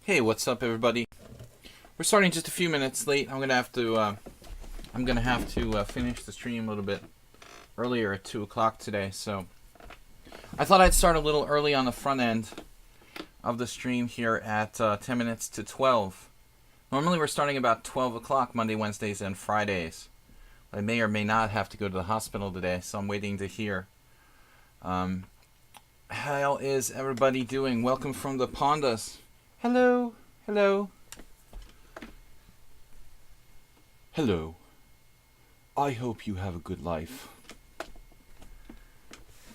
Hey, what's up, everybody? We're starting just a few minutes late. I'm gonna have to finish the stream a little bit earlier at 2 o'clock today. So I thought I'd start a little early on the front end of the stream here at 10 minutes to 12. Normally we're starting about 12 o'clock Monday, Wednesdays, and Fridays. I may or may not have to go to the hospital today, so I'm waiting to hear. How is everybody doing? Welcome from the Pandas. Hello, hello. Hello. I hope you have a good life.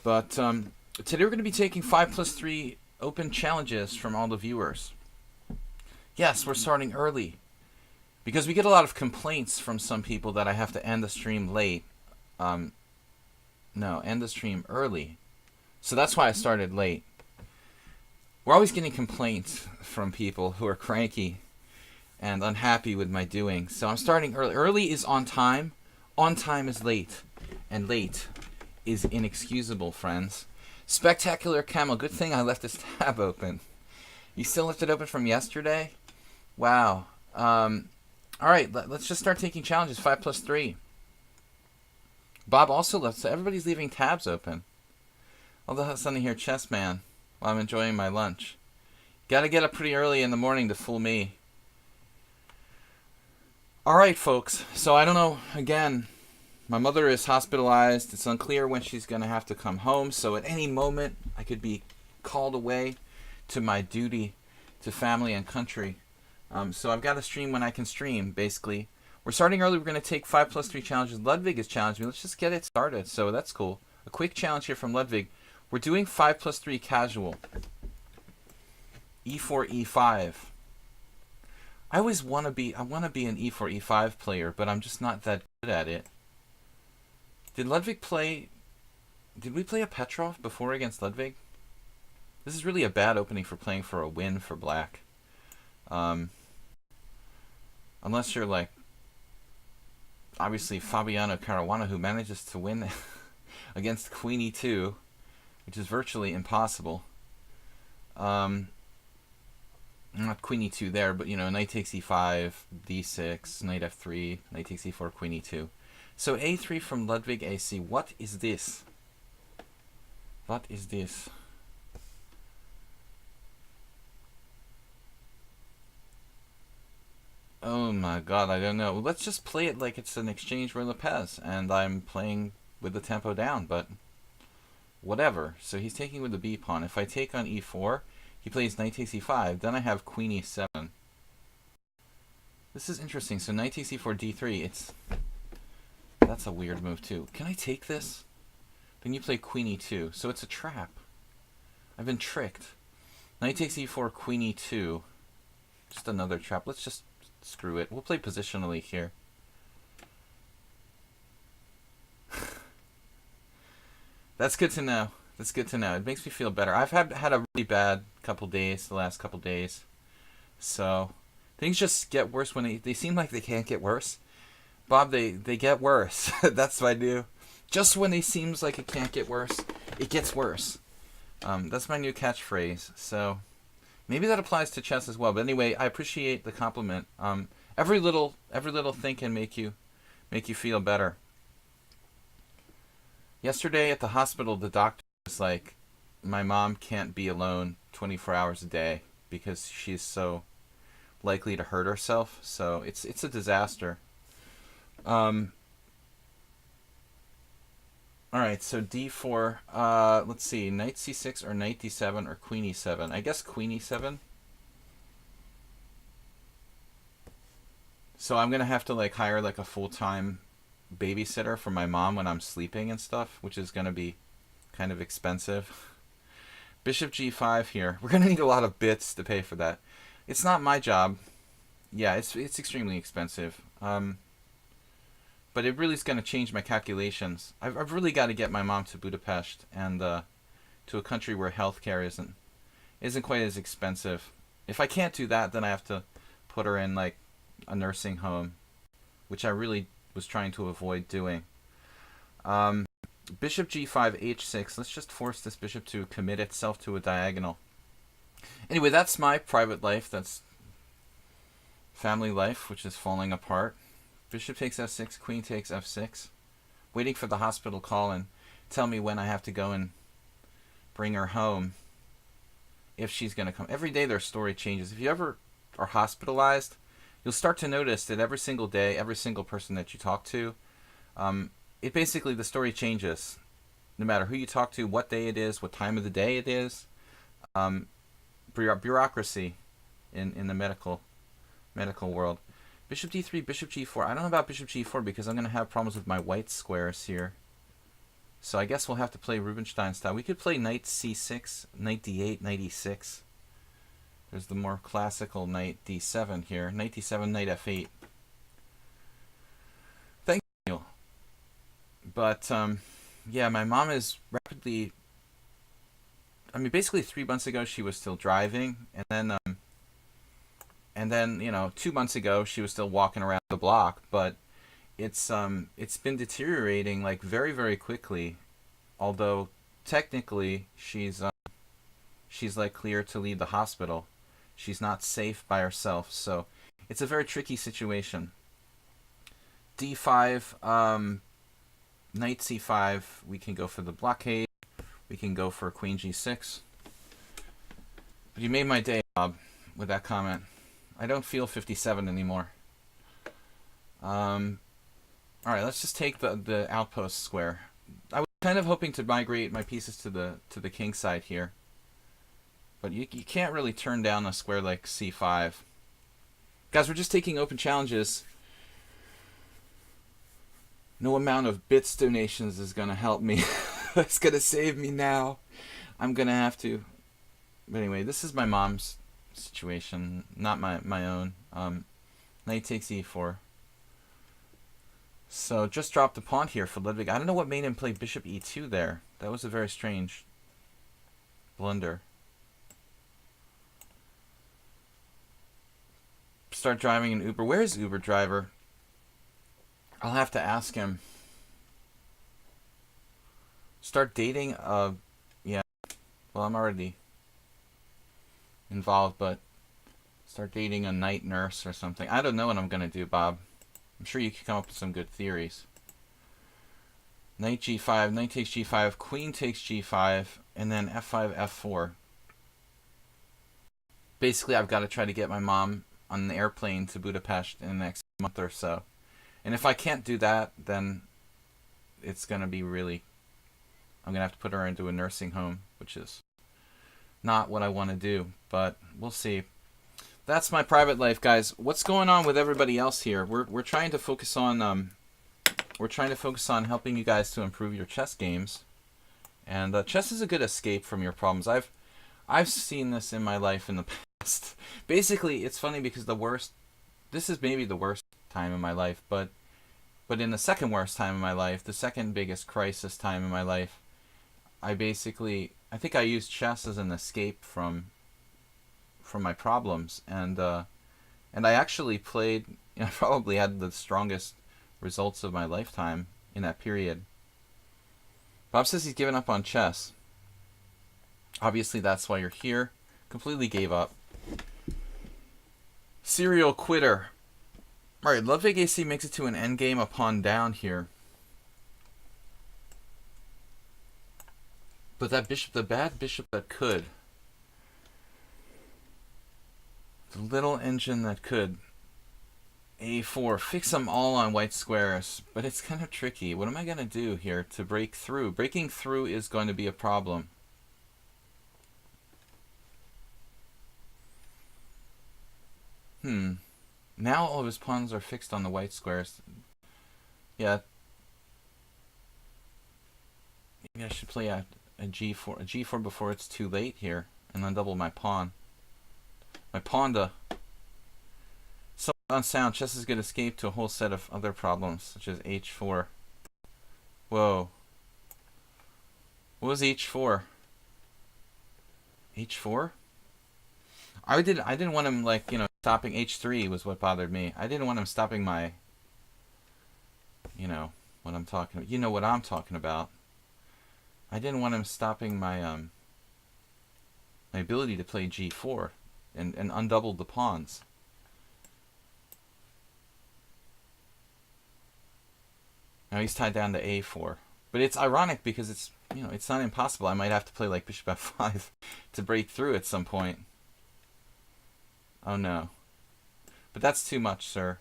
But today we're going to be taking 5+3 open challenges from all the viewers. Yes, we're starting early because we get a lot of complaints from some people that I have to end the stream late. No, end the stream early. So that's why I started late. We're always getting complaints from people who are cranky and unhappy with my doing. So I'm starting early. Early is on time. On time is late. And late is inexcusable, friends. Spectacular Camel. Good thing I left this tab open. You still left it open from yesterday? Wow. Alright, let's just start taking challenges. 5+3. Bob also left, so everybody's leaving tabs open. All of a sudden here, Chess Man, while I'm enjoying my lunch. Gotta get up pretty early in the morning to fool me. Alright, folks. So I don't know, again, my mother is hospitalized. It's unclear when she's gonna have to come home. So at any moment, I could be called away to my duty to family and country. So I've got to stream when I can stream, basically. We're starting early. We're going to take 5+3 challenges. Ludwig has challenged me. Let's just get it started. So that's cool. A quick challenge here from Ludwig. We're doing 5+3 casual. E4, E5. I want to be an E4, E5 player, but I'm just not that good at it. Did we play a Petrov before against Ludwig? This is really a bad opening for playing for a win for black. Unless you're like, obviously, Fabiano Caruana, who manages to win against Queen E2, which is virtually impossible. Not Queen E2 there, but, you know, knight takes E5, D6, knight F3, knight takes E4, Queen E2. So A3 from Ludwig AC. What is this? What is this? Oh my god, I don't know. Let's just play it like it's an exchange where Lopez, and I'm playing with the tempo down, but whatever. So he's taking with the B pawn. If I take on E4, he plays knight takes E5, then I have Queen E7. This is interesting. So knight takes E4, D3, that's a weird move too. Can I take this? Then you play Queen E2, so it's a trap. I've been tricked. Knight takes E4, Queen E2. Just another trap. Let's just screw it. We'll play positionally here. That's good to know. That's good to know. It makes me feel better. I've had a really bad couple days, the last couple days. So things just get worse when they seem like they can't get worse. Bob, they get worse. That's what I do. Just when it seems like it can't get worse, it gets worse. That's my new catchphrase. So maybe that applies to chess as well. But anyway, I appreciate the compliment. Every little thing can make you feel better. Yesterday at the hospital, the doctor was like, my mom can't be alone 24 hours a day because she's so likely to hurt herself. So it's a disaster. All right, so D4. Let's see, knight C6 or knight D7 or Queen E7. I guess Queen E7. So I'm gonna have to like hire like a full-time babysitter for my mom when I'm sleeping and stuff, which is gonna be kind of expensive. Bishop G5 here. We're gonna need a lot of bits to pay for that. It's not my job. Yeah, it's extremely expensive. But it really is going to change my calculations. I've really got to get my mom to Budapest and to a country where healthcare isn't quite as expensive. If I can't do that, then I have to put her in like a nursing home, which I really was trying to avoid doing. Bishop G5, H6. Let's just force this bishop to commit itself to a diagonal. Anyway, that's my private life. That's family life, which is falling apart. Bishop takes f6, queen takes f6. Waiting for the hospital call and tell me when I have to go and bring her home. If she's going to come. Every day their story changes. If you ever are hospitalized, you'll start to notice that every single day, every single person that you talk to, it basically, the story changes. No matter who you talk to, what day it is, what time of the day it is. Bureaucracy in the medical world. Bishop d3, bishop g4. I don't know about bishop g4 because I'm going to have problems with my white squares here. So I guess we'll have to play Rubinstein style. We could play knight c6, knight d8, knight e6. There's the more classical knight d7 here. Knight d7, knight f8. Thank you. But, yeah, my mom is rapidly... I mean, basically 3 months ago she was still driving, and then, you know, 2 months ago she was still walking around the block, but it's been deteriorating like very, very quickly. Although technically she's like clear to leave the hospital. She's not safe by herself, so it's a very tricky situation. d5, knight c5, we can go for the blockade. We can go for queen g6. But you made my day, Bob, with that comment. I don't feel 57 anymore. Alright, let's just take the outpost square. I was kind of hoping to migrate my pieces to the king side here. But you can't really turn down a square like c5. Guys, we're just taking open challenges. No amount of bits donations is going to help me. It's going to save me now. I'm going to have to. But anyway, this is my mom's situation, not my own. Knight takes e4. So just dropped a pawn here for Ludwig. I don't know what made him play bishop e2 there. That was a very strange blunder. Start driving an Uber. Where is Uber driver? I'll have to ask him. Start dating? Yeah. Well, I'm already involved, but start dating a night nurse or something. I don't know what I'm going to do, Bob. I'm sure you can come up with some good theories. Knight g5, knight takes g5, queen takes g5, and then f5, f4. Basically, I've got to try to get my mom on an airplane to Budapest in the next month or so. And if I can't do that, then it's going to be really... I'm going to have to put her into a nursing home, which is not what I want to do, but we'll see. That's my private life, guys. What's going on with everybody else here? We're trying to focus on helping you guys to improve your chess games, and chess is a good escape from your problems. I've seen this in my life in the past. Basically, it's funny because this is maybe the worst time in my life, but in the second worst time in my life, the second biggest crisis time in my life, I think I used chess as an escape from my problems, and I actually played, I probably had the strongest results of my lifetime in that period. Bob says he's given up on chess. Obviously that's why you're here. Completely gave up. Serial quitter. Alright, Ludwig AC makes it to an endgame, a pawn down here. But that bishop, the bad bishop that could. The little engine that could. A4. Fix them all on white squares. But it's kind of tricky. What am I going to do here to break through? Breaking through is going to be a problem. Now all of his pawns are fixed on the white squares. Yeah. Maybe I should play a g4 before it's too late here, and then double my pawn. My pawn to... So unsound, chess is a good escape to a whole set of other problems, such as h4. Whoa. What was h4? h4? I didn't want him, like, you know, stopping h3 was what bothered me. I didn't want him stopping my... You know what I'm talking about. You know what I'm talking about. I didn't want him stopping my my ability to play g4 and undouble the pawns. Now he's tied down to a4. But it's ironic because it's, you know, it's not impossible. I might have to play like bishop f5 to break through at some point. Oh no. But that's too much, sir.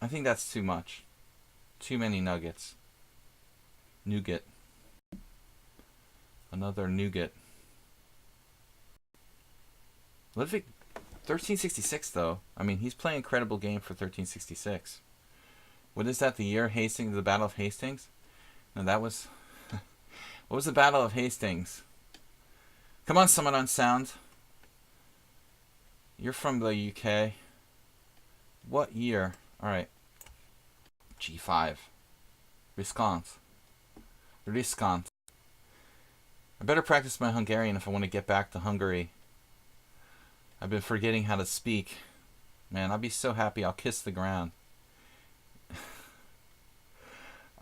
I think that's too much. Too many nuggets. Nougat. Another nougat. Ludwig, 1366 though. I mean, he's playing an incredible game for 1366. What is that? The year Hastings, the Battle of Hastings? No, that was... What was the Battle of Hastings? Come on, someone on sound. You're from the UK. What year? Alright. G5. Riskant. Riskant. I better practice my Hungarian if I want to get back to Hungary. I've been forgetting how to speak. Man, I'll be so happy I'll kiss the ground.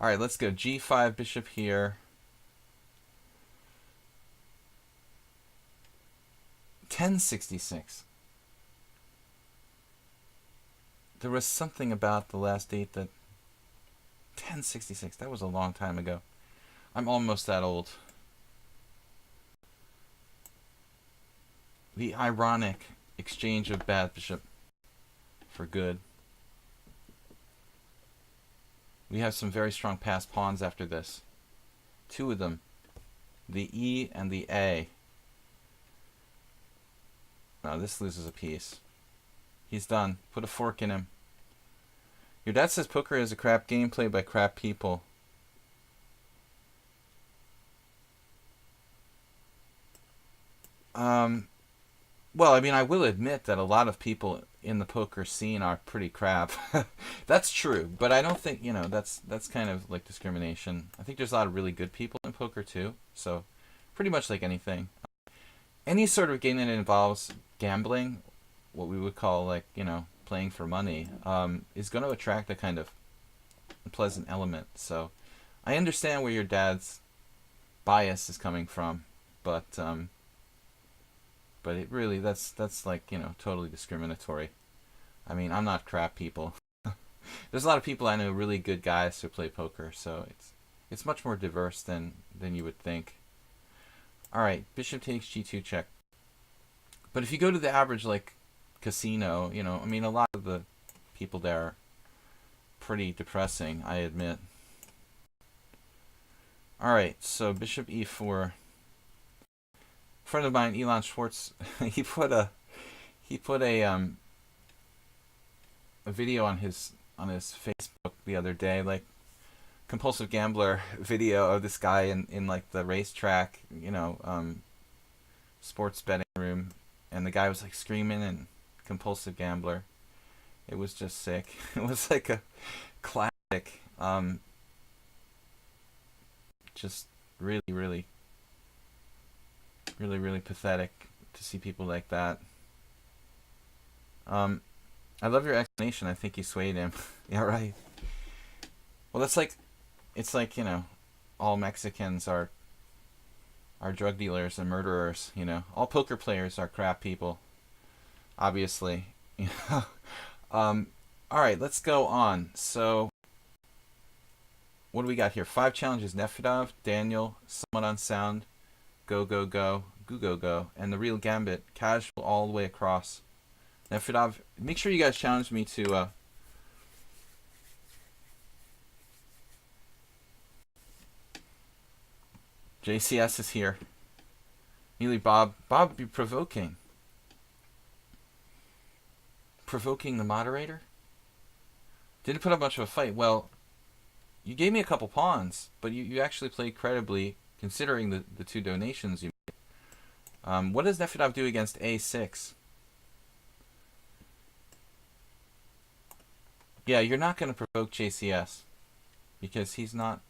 Alright, let's go. G5, bishop here. 1066. There was something about the last date that... 1066, that was a long time ago. I'm almost that old. The ironic exchange of bad bishop for good. We have some very strong passed pawns after this. Two of them. The E and the A. No, this loses a piece. He's done. Put a fork in him. Your dad says poker is a crap game played by crap people. Well, I mean, I will admit that a lot of people in the poker scene are pretty crap. That's true, but I don't think, you know, that's kind of like discrimination. I think there's a lot of really good people in poker too, so pretty much like anything. Any sort of game that involves gambling, what we would call like, you know, playing for money, is going to attract a kind of unpleasant element. So I understand where your dad's bias is coming from, but it really, that's like, you know, totally discriminatory. I mean, I'm not crap people. There's a lot of people I know, really good guys who play poker, so it's much more diverse than you would think. All right, bishop takes g2 check. But if you go to the average like casino, you know, I mean, a lot of the people there are pretty depressing, I admit. All right, so bishop e4. A friend of mine, Elon Schwartz, he put a video on his Facebook the other day, like compulsive gambler video of this guy in like the racetrack, you know, sports betting room, and the guy was like screaming and compulsive gambler. It was just sick. It was like a classic, just really pathetic to see people like that. I love your explanation. I think you swayed him. Yeah, right. Well, that's like, it's like, you know, all Mexicans are drug dealers and murderers, you know. All poker players are crap people, obviously. All right, let's go on. So, what do we got here? 5 challenges. Nefedov, Daniel, someone on sound, go, go, go, go, go, and the real gambit, casual all the way across. Nefedov, make sure you guys challenge me to JCS is here. Neely, Bob be provoking the moderator. Didn't put up much of a fight. Well, you gave me a couple pawns, but you actually played credibly considering the 2 donations you made. What does Nefedov do against a6? Yeah, you're not going to provoke JCS because he's not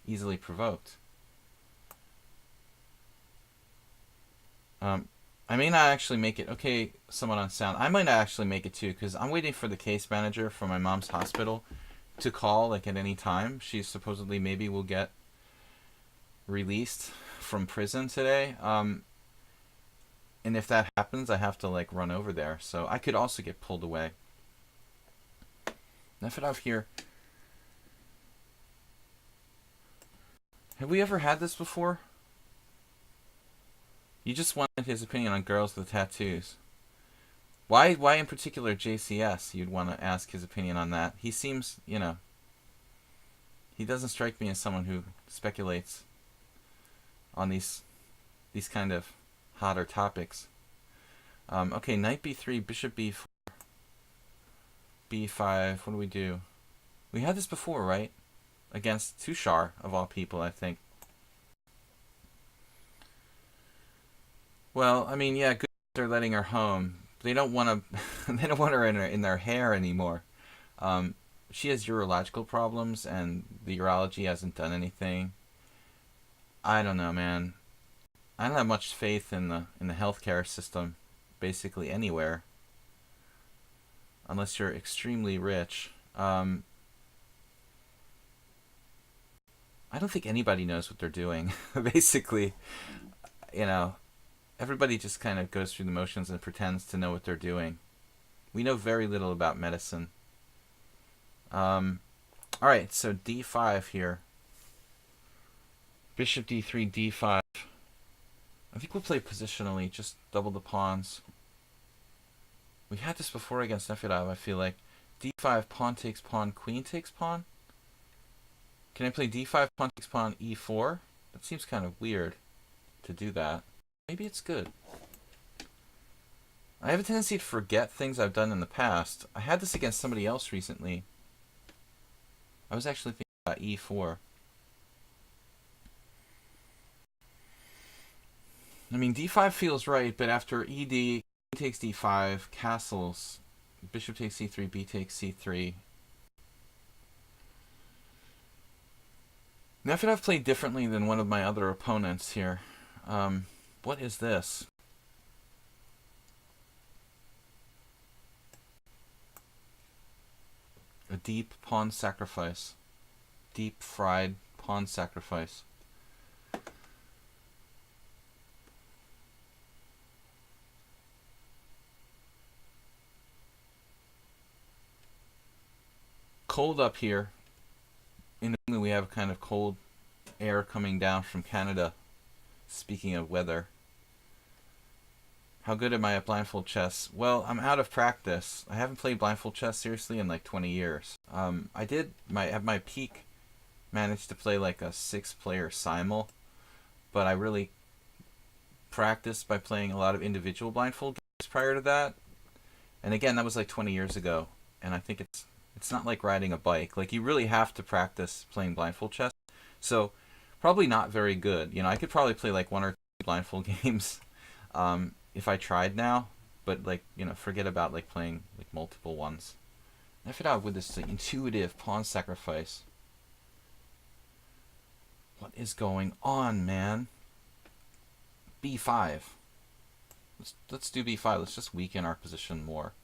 easily provoked. I may not actually make it. Okay, someone on sound. I might not actually make it too because I'm waiting for the case manager for my mom's hospital to call like at any time. She supposedly maybe will get released from prison today. And if that happens, I have to like run over there. So I could also get pulled away. Nefedov here. Have we ever had this before? You just wanted his opinion on girls with tattoos. Why in particular JCS? You'd want to ask his opinion on that. He seems, you know, he doesn't strike me as someone who speculates on these kind of hotter topics. Okay, knight b3, bishop b4, b5. What do we do? We had this before, right? Against Tushar, of all people, I think. Well, I mean, yeah, good they're letting her home. They don't want to. They don't want her in their hair anymore. She has urological problems, and the urology hasn't done anything. I don't know, man. I don't have much faith in the healthcare system, basically anywhere, unless you're extremely rich. I don't think anybody knows what they're doing. Basically, you know, everybody just kind of goes through the motions and pretends to know what they're doing. We know very little about medicine. All right, so d5 here. Bishop d3, d5. I think we'll play positionally, just double the pawns. We had this before against Nefedov, I feel like. d5, pawn takes pawn, queen takes pawn. Can I play d5, pawn takes pawn, e4? That seems kind of weird to do that. Maybe it's good. I have a tendency to forget things I've done in the past. I had this against somebody else recently. I was actually thinking about e4. I mean, d5 feels right, but after ed, king takes d5, castles, bishop takes c3, b takes c3. Nefedov played differently than one of my other opponents here. What is this? A deep pawn sacrifice. Deep fried pawn sacrifice. Cold up here. In England we have kind of cold air coming down from Canada. Speaking of weather. How good am I at blindfold chess? Well, I'm out of practice. I haven't played blindfold chess seriously in like 20 years. I did at my peak managed to play like a 6-player simul, but I really practiced by playing a lot of individual blindfold games prior to that. And again, that was like 20 years ago, and I think it's not like riding a bike. Like, you really have to practice playing blindfold chess. So probably not very good. You know, I could probably play like 1 or 2 blindfold games if I tried now, but like, you know, forget about like playing like multiple ones. Nefedov with this like, intuitive pawn sacrifice. What is going on, man? b5. Let's do b5. Let's just weaken our position more.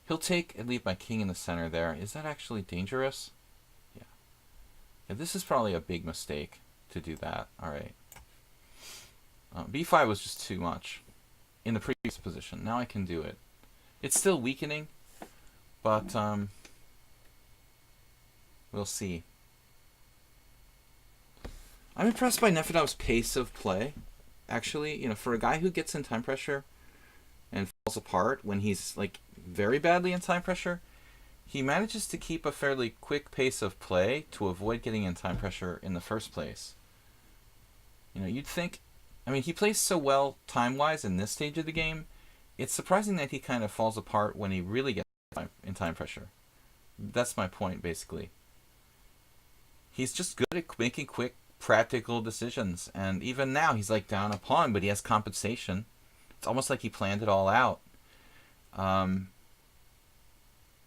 He'll take and leave my king in the center there. Is that actually dangerous? Yeah. Yeah, this is probably a big mistake to do that. All right. b5 was just too much in the previous position. Now I can do it. It's still weakening, but we'll see. I'm impressed by Nefedov's pace of play. Actually, you know, for a guy who gets in time pressure and falls apart when he's like very badly in time pressure, he manages to keep a fairly quick pace of play to avoid getting in time pressure in the first place. You know, you'd think, I mean, he plays so well time-wise in this stage of the game, it's surprising that he kind of falls apart when he really gets in time pressure. That's my point, basically. He's just good at making quick, practical decisions, and even now he's like down a pawn, but he has compensation. It's almost like he planned it all out.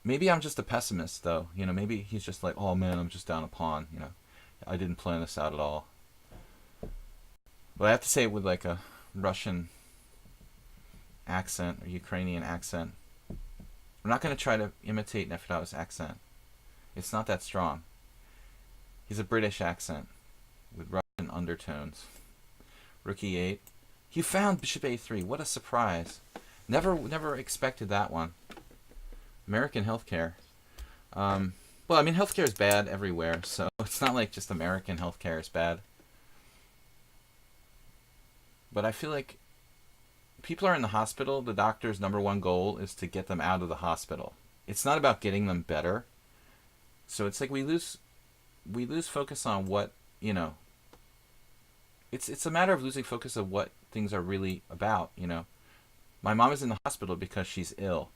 Maybe I'm just a pessimist, though. You know, maybe he's just like, oh man, I'm just down a pawn. You know, I didn't plan this out at all. But I have to say it with like a Russian accent or Ukrainian accent. I'm not going to try to imitate Nefedov's accent. It's not that strong. He's a British accent with Russian undertones. Rook e8. You found bishop a3. What a surprise. Never expected that one. American healthcare. Well, I mean, healthcare is bad everywhere, so it's not like just American healthcare is bad. But I feel like people are in the hospital. The doctor's #1 goal is to get them out of the hospital. It's not about getting them better. So it's like we lose focus on what, you know. It's a matter of losing focus of what things are really about, you know. My mom is in the hospital because she's ill.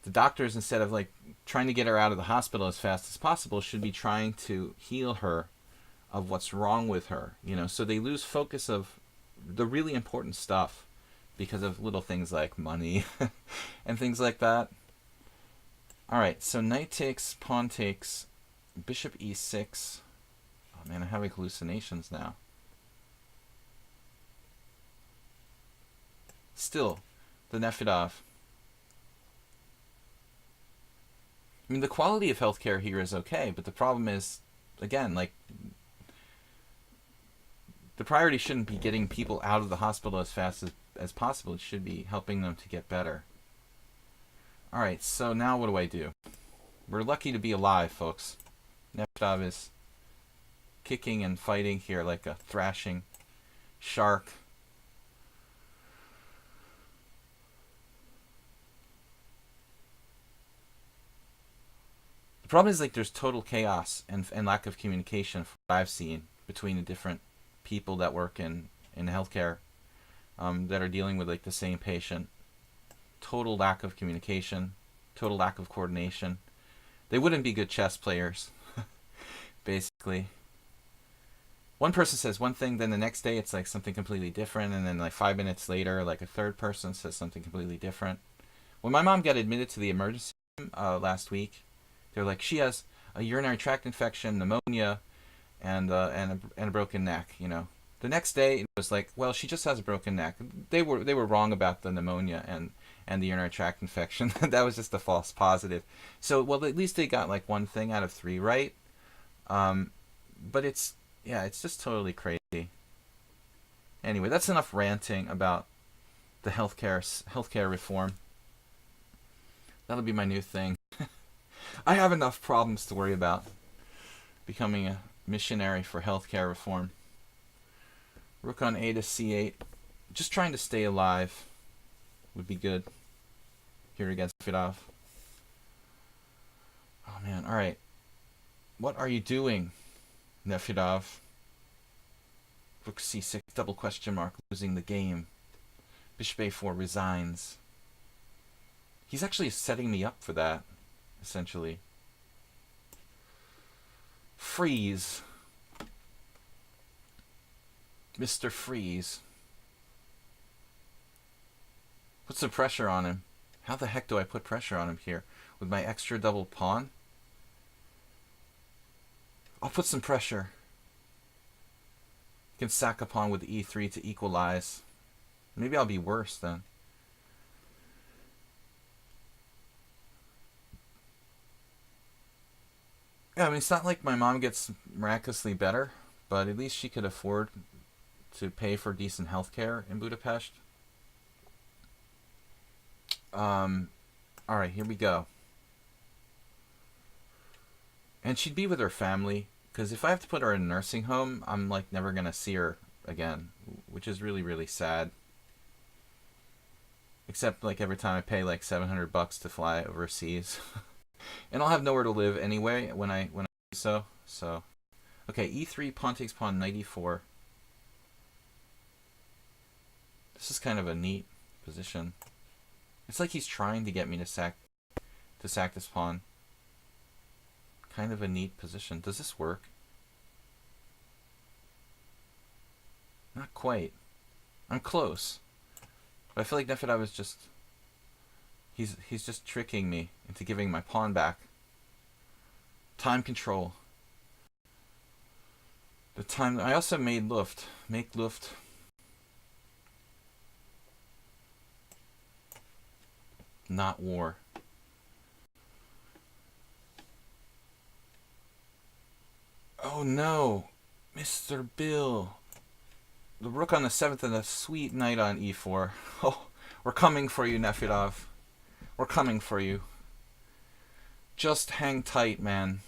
The doctors, instead of like trying to get her out of the hospital as fast as possible, should be trying to heal her of what's wrong with her, you know. So they lose focus of the really important stuff because of little things like money and things like that. All right, so knight takes, pawn takes, bishop e6. Oh man, I'm having hallucinations now. Still, the Nefedov. I mean, the quality of healthcare here is okay, but the problem is, again, like, the priority shouldn't be getting people out of the hospital as fast as possible. It should be helping them to get better. All right, so now what do I do? We're lucky to be alive, folks. Nefedov is kicking and fighting here like a thrashing shark. The problem is, like, there's total chaos and lack of communication from what I've seen between the different people that work in healthcare that are dealing with like the same patient. Total lack of communication, total lack of coordination. They wouldn't be good chess players, basically. One person says one thing, then the next day it's like something completely different, and then like 5 minutes later, like a third person says something completely different. When my mom got admitted to the emergency room last week, they're like, she has a urinary tract infection, pneumonia, and a broken neck. You know, the next day it was like, well, she just has a broken neck. They were wrong about the pneumonia and the urinary tract infection. That was just a false positive. So, well, at least they got like one thing out of 3 right. But it's just totally crazy. Anyway, that's enough ranting about the healthcare reform. That'll be my new thing. I have enough problems to worry about. Becoming a missionary for healthcare reform. Rook on a to c8. Just trying to stay alive would be good here against Nefedov. Oh man, alright. What are you doing, Nefedov? Rook c6, double question mark, losing the game. Bishop a4 resigns. He's actually setting me up for that, essentially. Freeze. Mr. Freeze. Put some pressure on him. How the heck do I put pressure on him here? With my extra double pawn? I'll put some pressure. You can sack a pawn with e3 to equalize. Maybe I'll be worse then. Yeah, I mean, it's not like my mom gets miraculously better, but at least she could afford to pay for decent health care in Budapest. Alright, here we go. And she'd be with her family, because if I have to put her in a nursing home, I'm like never going to see her again, which is really, really sad. Except like every time I pay like $700 to fly overseas. And I'll have nowhere to live anyway when I do so. So, okay, e3, pawn takes pawn, knight e4. This is kind of a neat position. It's like he's trying to get me to sack this pawn. Kind of a neat position. Does this work? Not quite. I'm close. But I feel like Nefedov is just... He's just tricking me into giving my pawn back. Time control. The time... I also made Luft. Make Luft. Not war. Oh no. Mr. Bill. The rook on the 7th and a sweet knight on e4. Oh, we're coming for you, Nefedov. We're coming for you. Just hang tight, man.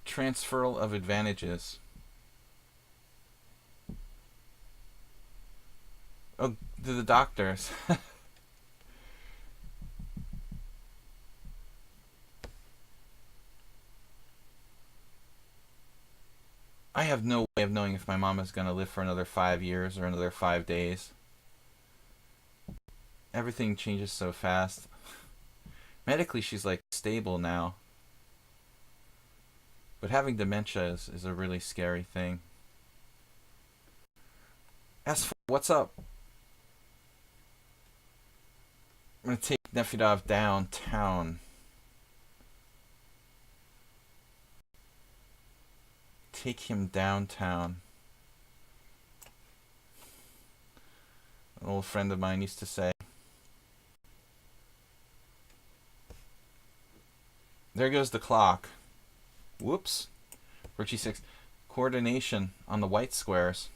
Transferal of advantages. Oh, to the doctors. I have no way of knowing if my mom is going to live for another 5 years or another 5 days. Everything changes so fast. Medically, she's like stable now. But having dementia is a really scary thing. S4, what's up? I'm going to take Nefedov downtown. Take him downtown. An old friend of mine used to say. There goes the clock. Whoops. Rook g6. Coordination on the white squares.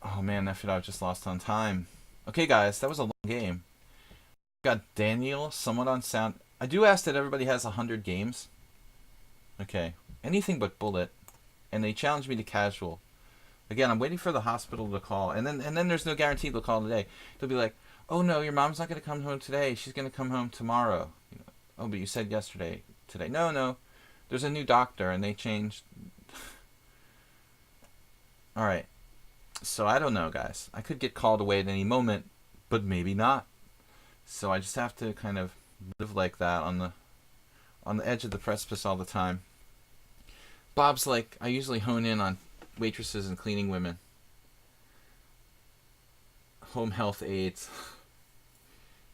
Oh man, Nefedov just lost on time. Okay guys, that was a long game. Got Daniel, somewhat on sound. I do ask that everybody has 100 games. Okay. Anything but bullet. And they challenged me to casual. Again, I'm waiting for the hospital to call. And then there's no guarantee they'll call today. They'll be like, oh no, your mom's not going to come home today. She's going to come home tomorrow. You know, oh, but you said yesterday. Today. No. There's a new doctor and they changed. Alright. So I don't know, guys. I could get called away at any moment, but maybe not. So I just have to kind of live like that on the edge of the precipice all the time. Bob's like, I usually hone in on waitresses and cleaning women. Home health aides.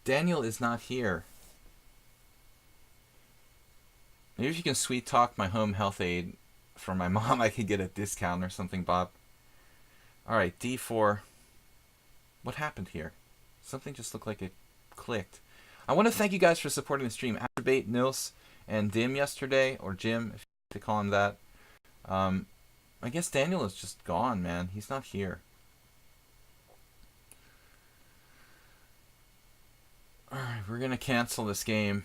Daniel is not here. Maybe if you can sweet talk my home health aide for my mom, I could get a discount or something, Bob. Alright, d4. What happened here? Something just looked like it clicked. I want to thank you guys for supporting the stream. Activate, Nils, and Dim yesterday, or Jim, if you like to call him that. I guess Daniel is just gone, man. He's not here. Alright, we're going to cancel this game.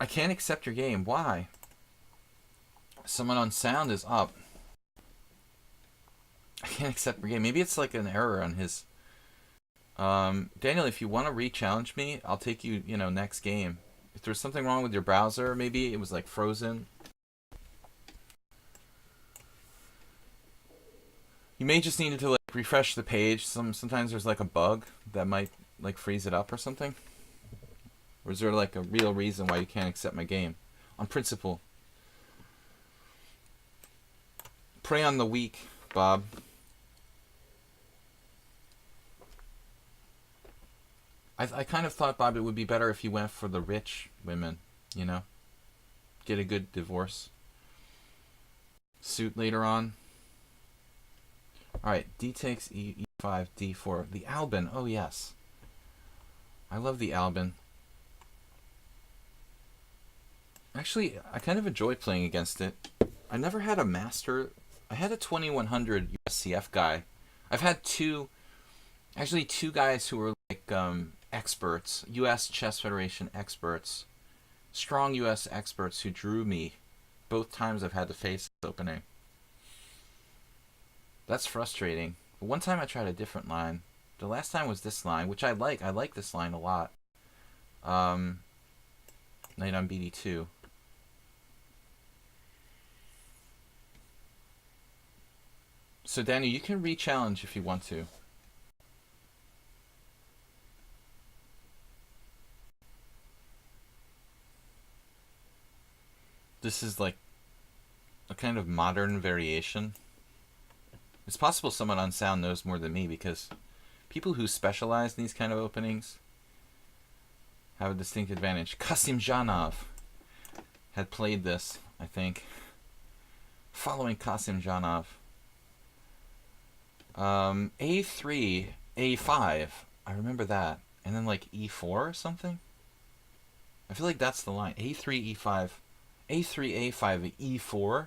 I can't accept your game. Why? Someone on sound is up. I can't accept your game. Maybe it's like an error on his... Daniel, if you want to re-challenge me, I'll take you, next game. If there's something wrong with your browser, maybe it was like frozen. You may just need to like refresh the page. Sometimes there's like a bug that might like freeze it up or something. Or is there like a real reason why you can't accept my game? On principle. Prey on the weak, Bob. I kind of thought, Bob, it would be better if you went for the rich women, Get a good divorce. Suit later on. Alright, d takes e5, d4. The Albin, oh yes. I love the Albin. Actually, I kind of enjoy playing against it. I never had a master. I had a 2100 USCF guy. I've had two guys who were like experts, U.S. Chess Federation experts, strong U.S. experts who drew me both times I've had to face this opening. That's frustrating. But one time I tried a different line. The last time was this line, which I like. I like this line a lot. Knight on bd2. So Daniel, you can re-challenge if you want to. This is like a kind of modern variation. It's possible someone on sound knows more than me because people who specialize in these kind of openings have a distinct advantage. Kasim Janov had played this, I think. Following Kasim Janov. A3. a5. I remember that. And then like e4 or something? I feel like that's the line. a3, e5. a3, a5, e4.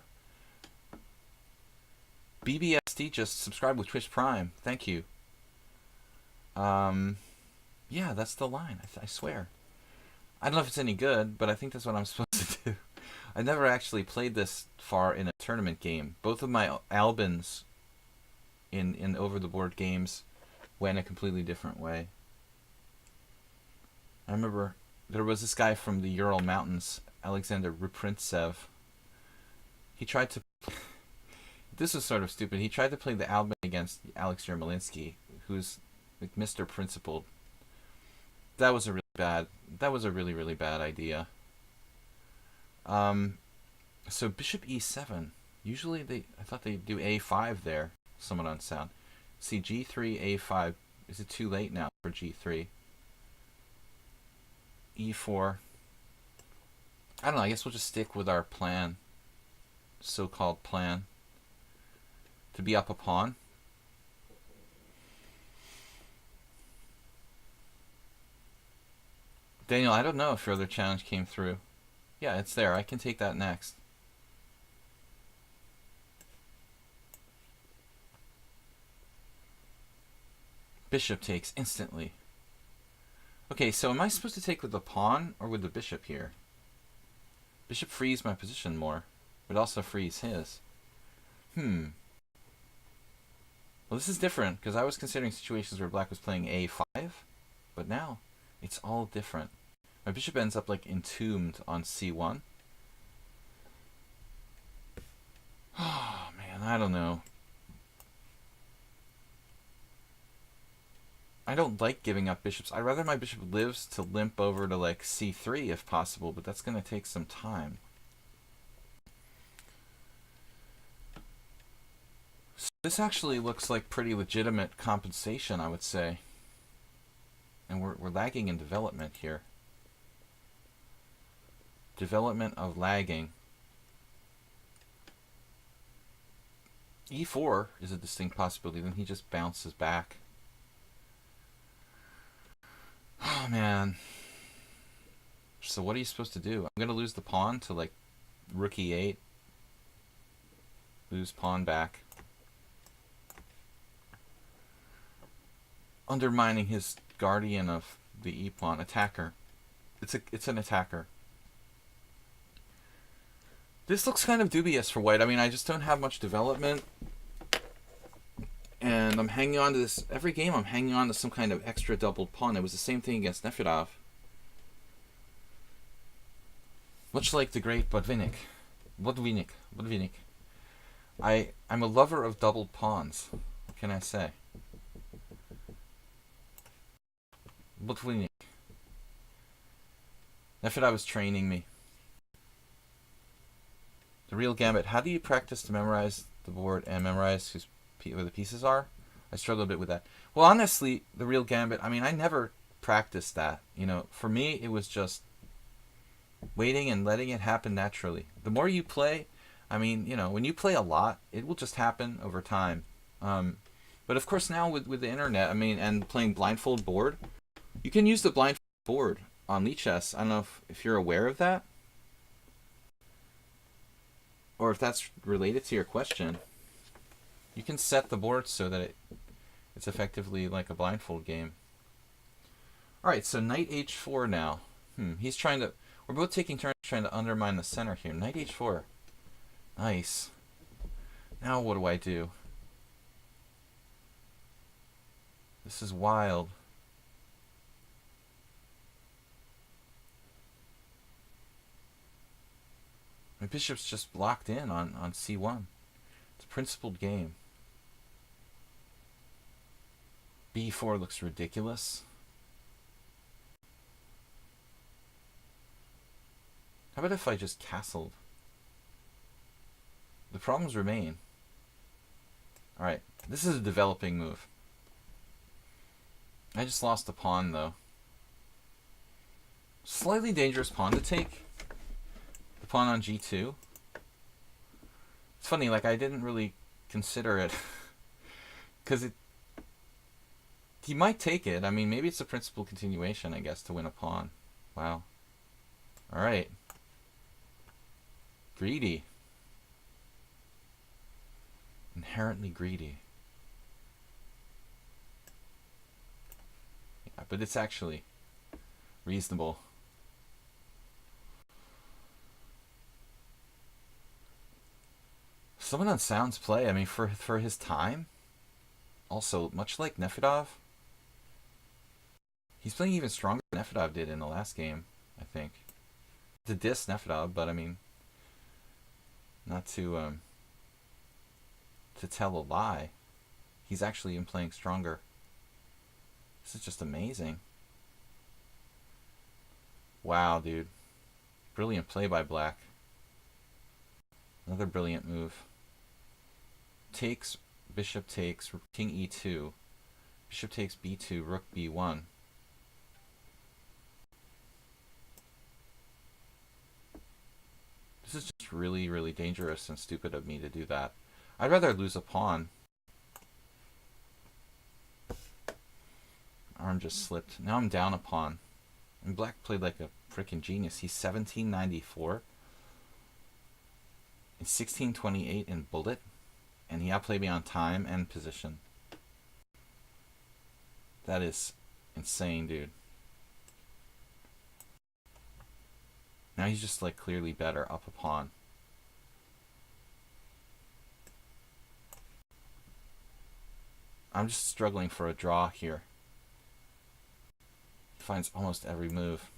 BBSD just subscribed with Twitch Prime. Thank you. Yeah, that's the line. I swear. I don't know if it's any good, but I think that's what I'm supposed to do. I never actually played this far in a tournament game. Both of my Albans in over-the-board games went a completely different way. I remember there was this guy from the Ural Mountains, Alexander Ruprintsev. He tried to... This was sort of stupid. He tried to play the Alban against Alex Yermolinsky, who's like Mr. Principled. That was a really, really bad idea. So bishop e7. Usually I thought they'd do a5 there. Somewhat unsound. See, g3, a5. Is it too late now for g3? e4. I don't know. I guess we'll just stick with our plan. So-called plan. To be up a pawn. Daniel, I don't know if your other challenge came through. Yeah, it's there. I can take that next. Bishop takes instantly. Okay, so am I supposed to take with the pawn or with the bishop here? Bishop frees my position more, but also frees his. Well, this is different, because I was considering situations where black was playing a5, but now it's all different. My bishop ends up like entombed on c1. Oh, man, I don't know. I don't like giving up bishops. I'd rather my bishop lives to limp over to like c3 if possible, but that's going to take some time. So this actually looks like pretty legitimate compensation, I would say. And we're lagging in development here. Development of lagging. e4 is a distinct possibility. Then he just bounces back. Oh, man. So what are you supposed to do? I'm going to lose the pawn to, like, rook e8. Lose pawn back. Undermining his guardian of the e-pawn. Attacker. It's an attacker. This looks kind of dubious for white. I mean, I just don't have much development. And I'm hanging on to this. Every game I'm hanging on to some kind of extra doubled pawn. It was the same thing against Nefedov. Much like the great Botvinnik. I'm a lover of doubled pawns. What can I say? Botvinnik. Nefedov was training me. The real gambit. How do you practice to memorize the board and memorize where the pieces are? I struggle a bit with that. Well, honestly, the real gambit, I mean, I never practiced that. You know, for me, it was just waiting and letting it happen naturally. The more you play, I mean, you know, when you play a lot, it will just happen over time. But of course now with the internet, I mean, and playing blindfold board, you can use the blindfold board on lichess. I don't know if you're aware of that, or if that's related to your question. You can set the board so that it's effectively like a blindfold game. Alright, so knight h4 now. He's trying to... We're both taking turns trying to undermine the center here. Knight h4. Nice. Now what do I do? This is wild. My bishop's just blocked in on c1. It's a principled game. b4 looks ridiculous. How about if I just castled? The problems remain. Alright, this is a developing move. I just lost a pawn, though. Slightly dangerous pawn to take. The pawn on g2. It's funny, like, I didn't really consider it. Because He might take it. I mean, maybe it's a principal continuation, I guess, to win a pawn. Wow. All right. Greedy. Inherently greedy. Yeah, but it's actually reasonable. Someone on Sound's play, I mean, for his time. Also, much like Nefedov, he's playing even stronger than Nefedov did in the last game, I think. To diss Nefedov, but I mean, not to tell a lie. He's actually been playing stronger. This is just amazing. Wow, dude. Brilliant play by Black. Another brilliant move. Takes, bishop takes, king e2. Bishop takes b2, rook b1. This is just really, really dangerous and stupid of me to do that. I'd rather lose a pawn. Arm just slipped. Now I'm down a pawn. And Black played like a freaking genius. He's 1794 and 1628 in bullet. And he outplayed me on time and position. That is insane, dude. Now he's just like clearly better up a pawn. I'm just struggling for a draw here. He finds almost every move.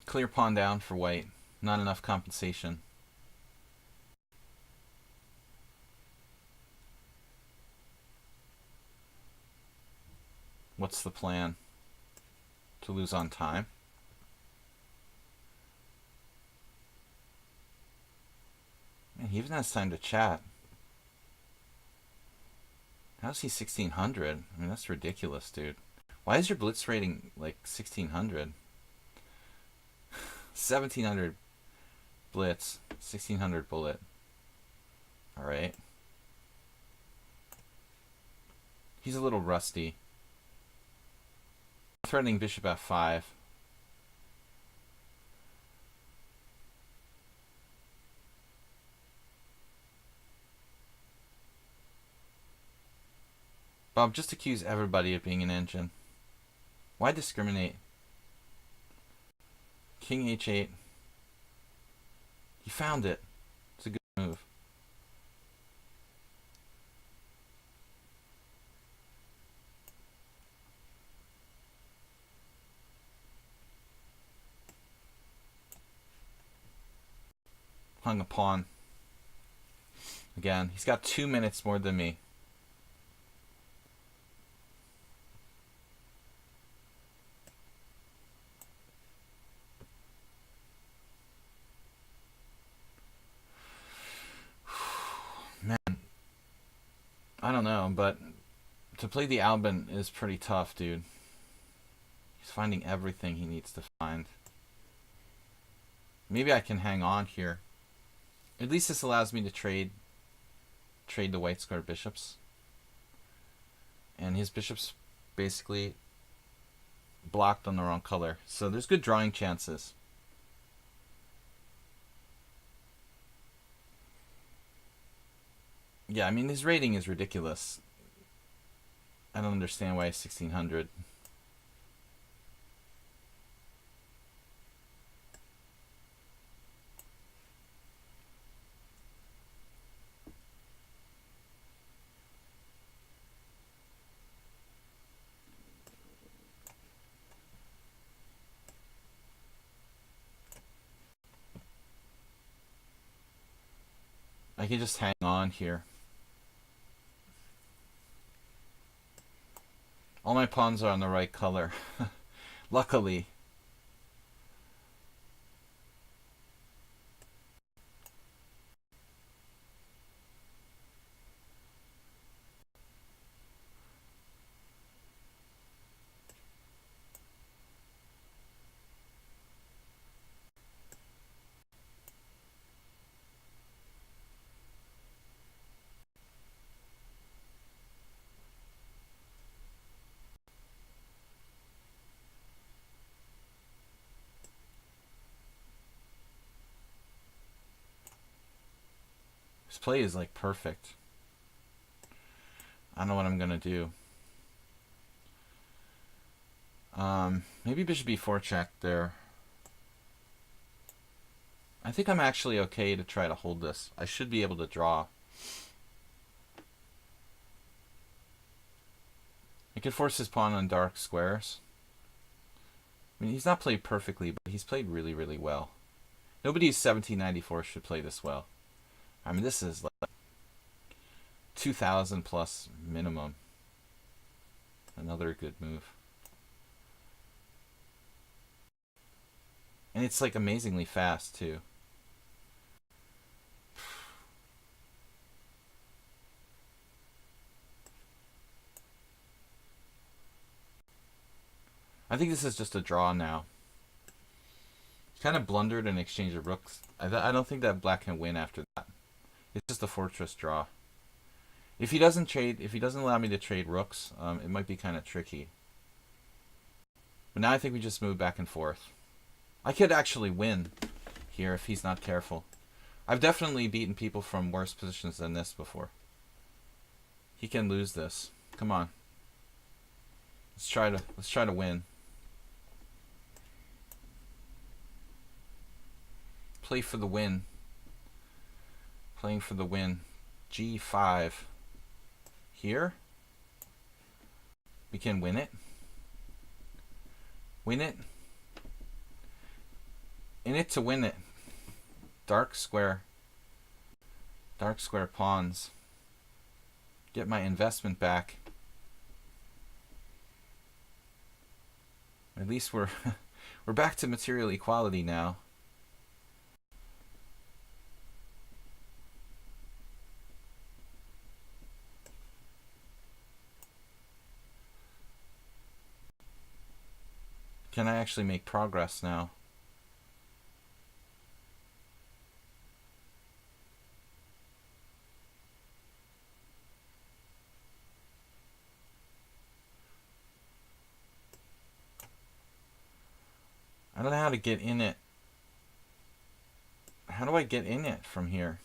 Clear pawn down for white. Not enough compensation. What's the plan? To lose on time? Man, he even has time to chat. How's he 1600? I mean, that's ridiculous, dude. Why is your blitz rating like 1600? 1700 blitz, 1600 bullet. Alright. He's a little rusty. Threatening bishop f5. Bob, just accuse everybody of being an engine. Why discriminate? King h8. He found it. It's a good move. Hung a pawn. Again, he's got 2 minutes more than me. Man, I don't know, but to play the Albin is pretty tough, dude. He's finding everything he needs to find. Maybe I can hang on here. At least this allows me to trade the white square bishops. And his bishop's basically blocked on the wrong color. So there's good drawing chances. Yeah, I mean, his rating is ridiculous. I don't understand why he's 1600. I can just hang on here. All my pawns are on the right color. Luckily. His play is like perfect. I don't know what I'm gonna do. Maybe bishop b4 check there. I think I'm actually okay to try to hold this. I should be able to draw. I could force his pawn on dark squares. I mean, he's not played perfectly, but he's played really, really well. Nobody 1794 should play this well. I mean, this is like 2,000 plus minimum. Another good move. And it's like amazingly fast too. I think this is just a draw now. He's kind of blundered in exchange of rooks. I don't think that black can win after that. It's just a fortress draw. If he doesn't allow me to trade rooks, it might be kind of tricky. But now I think we just move back and forth. I could actually win here if he's not careful. I've definitely beaten people from worse positions than this before. He can lose this. Come on. Let's try to win. Play for the win. Playing for the win. G5. Here. We can win it. Win it. In it to win it. Dark square. Dark square pawns. Get my investment back. At least we're we're back to material equality now. Can I actually make progress now? I don't know how to get in it. How do I get in it from here?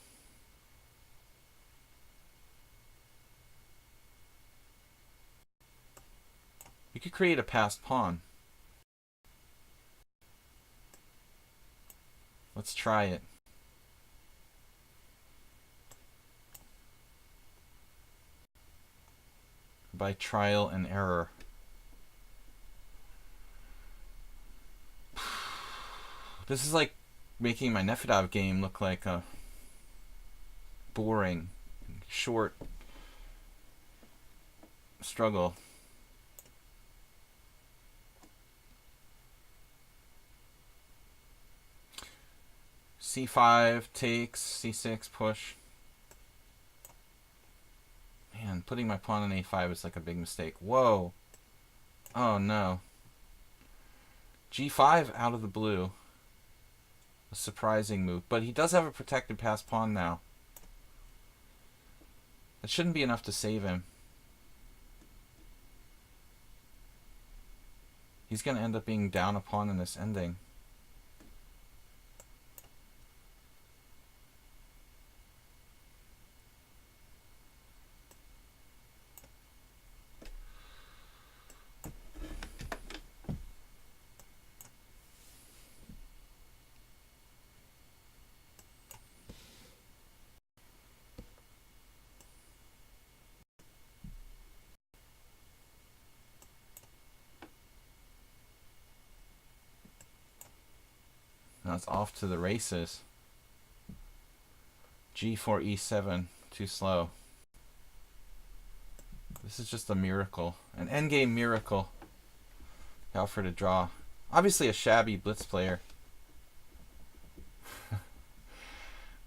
We could create a passed pawn. Let's try it. By trial and error. This is like making my Nefedov game look like a boring, short struggle. C5 takes, C6 push. Man, putting my pawn on A5 is like a big mistake. Whoa. Oh no. G5 out of the blue. A surprising move. But he does have a protected passed pawn now. That shouldn't be enough to save him. He's going to end up being down a pawn in this ending. Now it's off to the races. G4, E7, too slow. This is just a miracle. An endgame miracle. Alfred to draw. Obviously a shabby blitz player.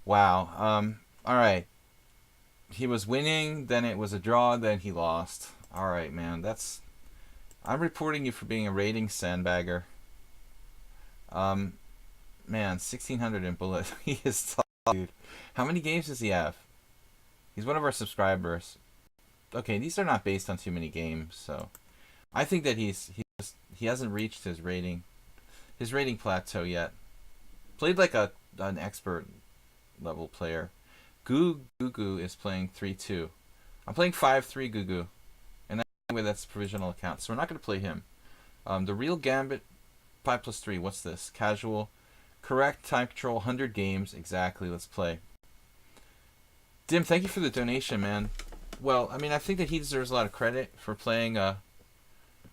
Wow. Alright. He was winning, then it was a draw, then he lost. Alright, man. I'm reporting you for being a rating sandbagger. Man, 1600 in bullet. He is tough, dude. How many games does he have? He's one of our subscribers. Okay, these are not based on too many games, so I think that he hasn't reached his rating plateau yet. Played like an expert level player. Gugu is playing 3-2. I'm playing 5-3 Gugu. And that's a provisional account, so we're not going to play him. The real Gambit, 5+3. What's this? Casual. Correct. Time control. 100 games. Exactly. Let's play. Dim, thank you for the donation, man. Well, I mean, I think that he deserves a lot of credit for playing a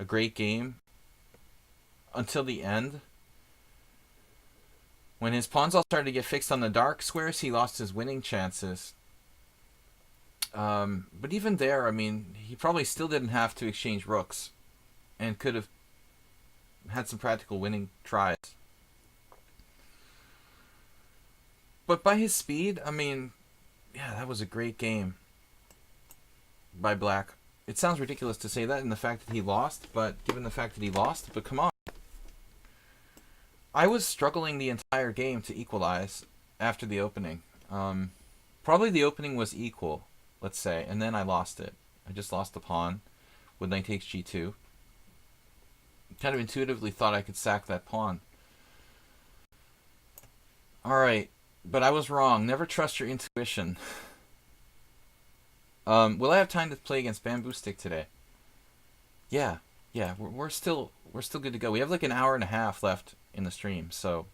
great game until the end. When his pawns all started to get fixed on the dark squares, he lost his winning chances. But even there, I mean, he probably still didn't have to exchange rooks and could have had some practical winning tries. But by his speed, I mean, yeah, that was a great game by Black. It sounds ridiculous to say that in the fact that he lost, but given the fact that he lost, but come on. I was struggling the entire game to equalize after the opening. Probably the opening was equal, let's say, and then I lost it. I just lost the pawn with knight takes g2. Kind of intuitively thought I could sack that pawn. Alright, but I was wrong. Never trust your intuition. Will I have time to play against Bamboo Stick today? Yeah, we're still good to go. We have like an hour and a half left in the stream, so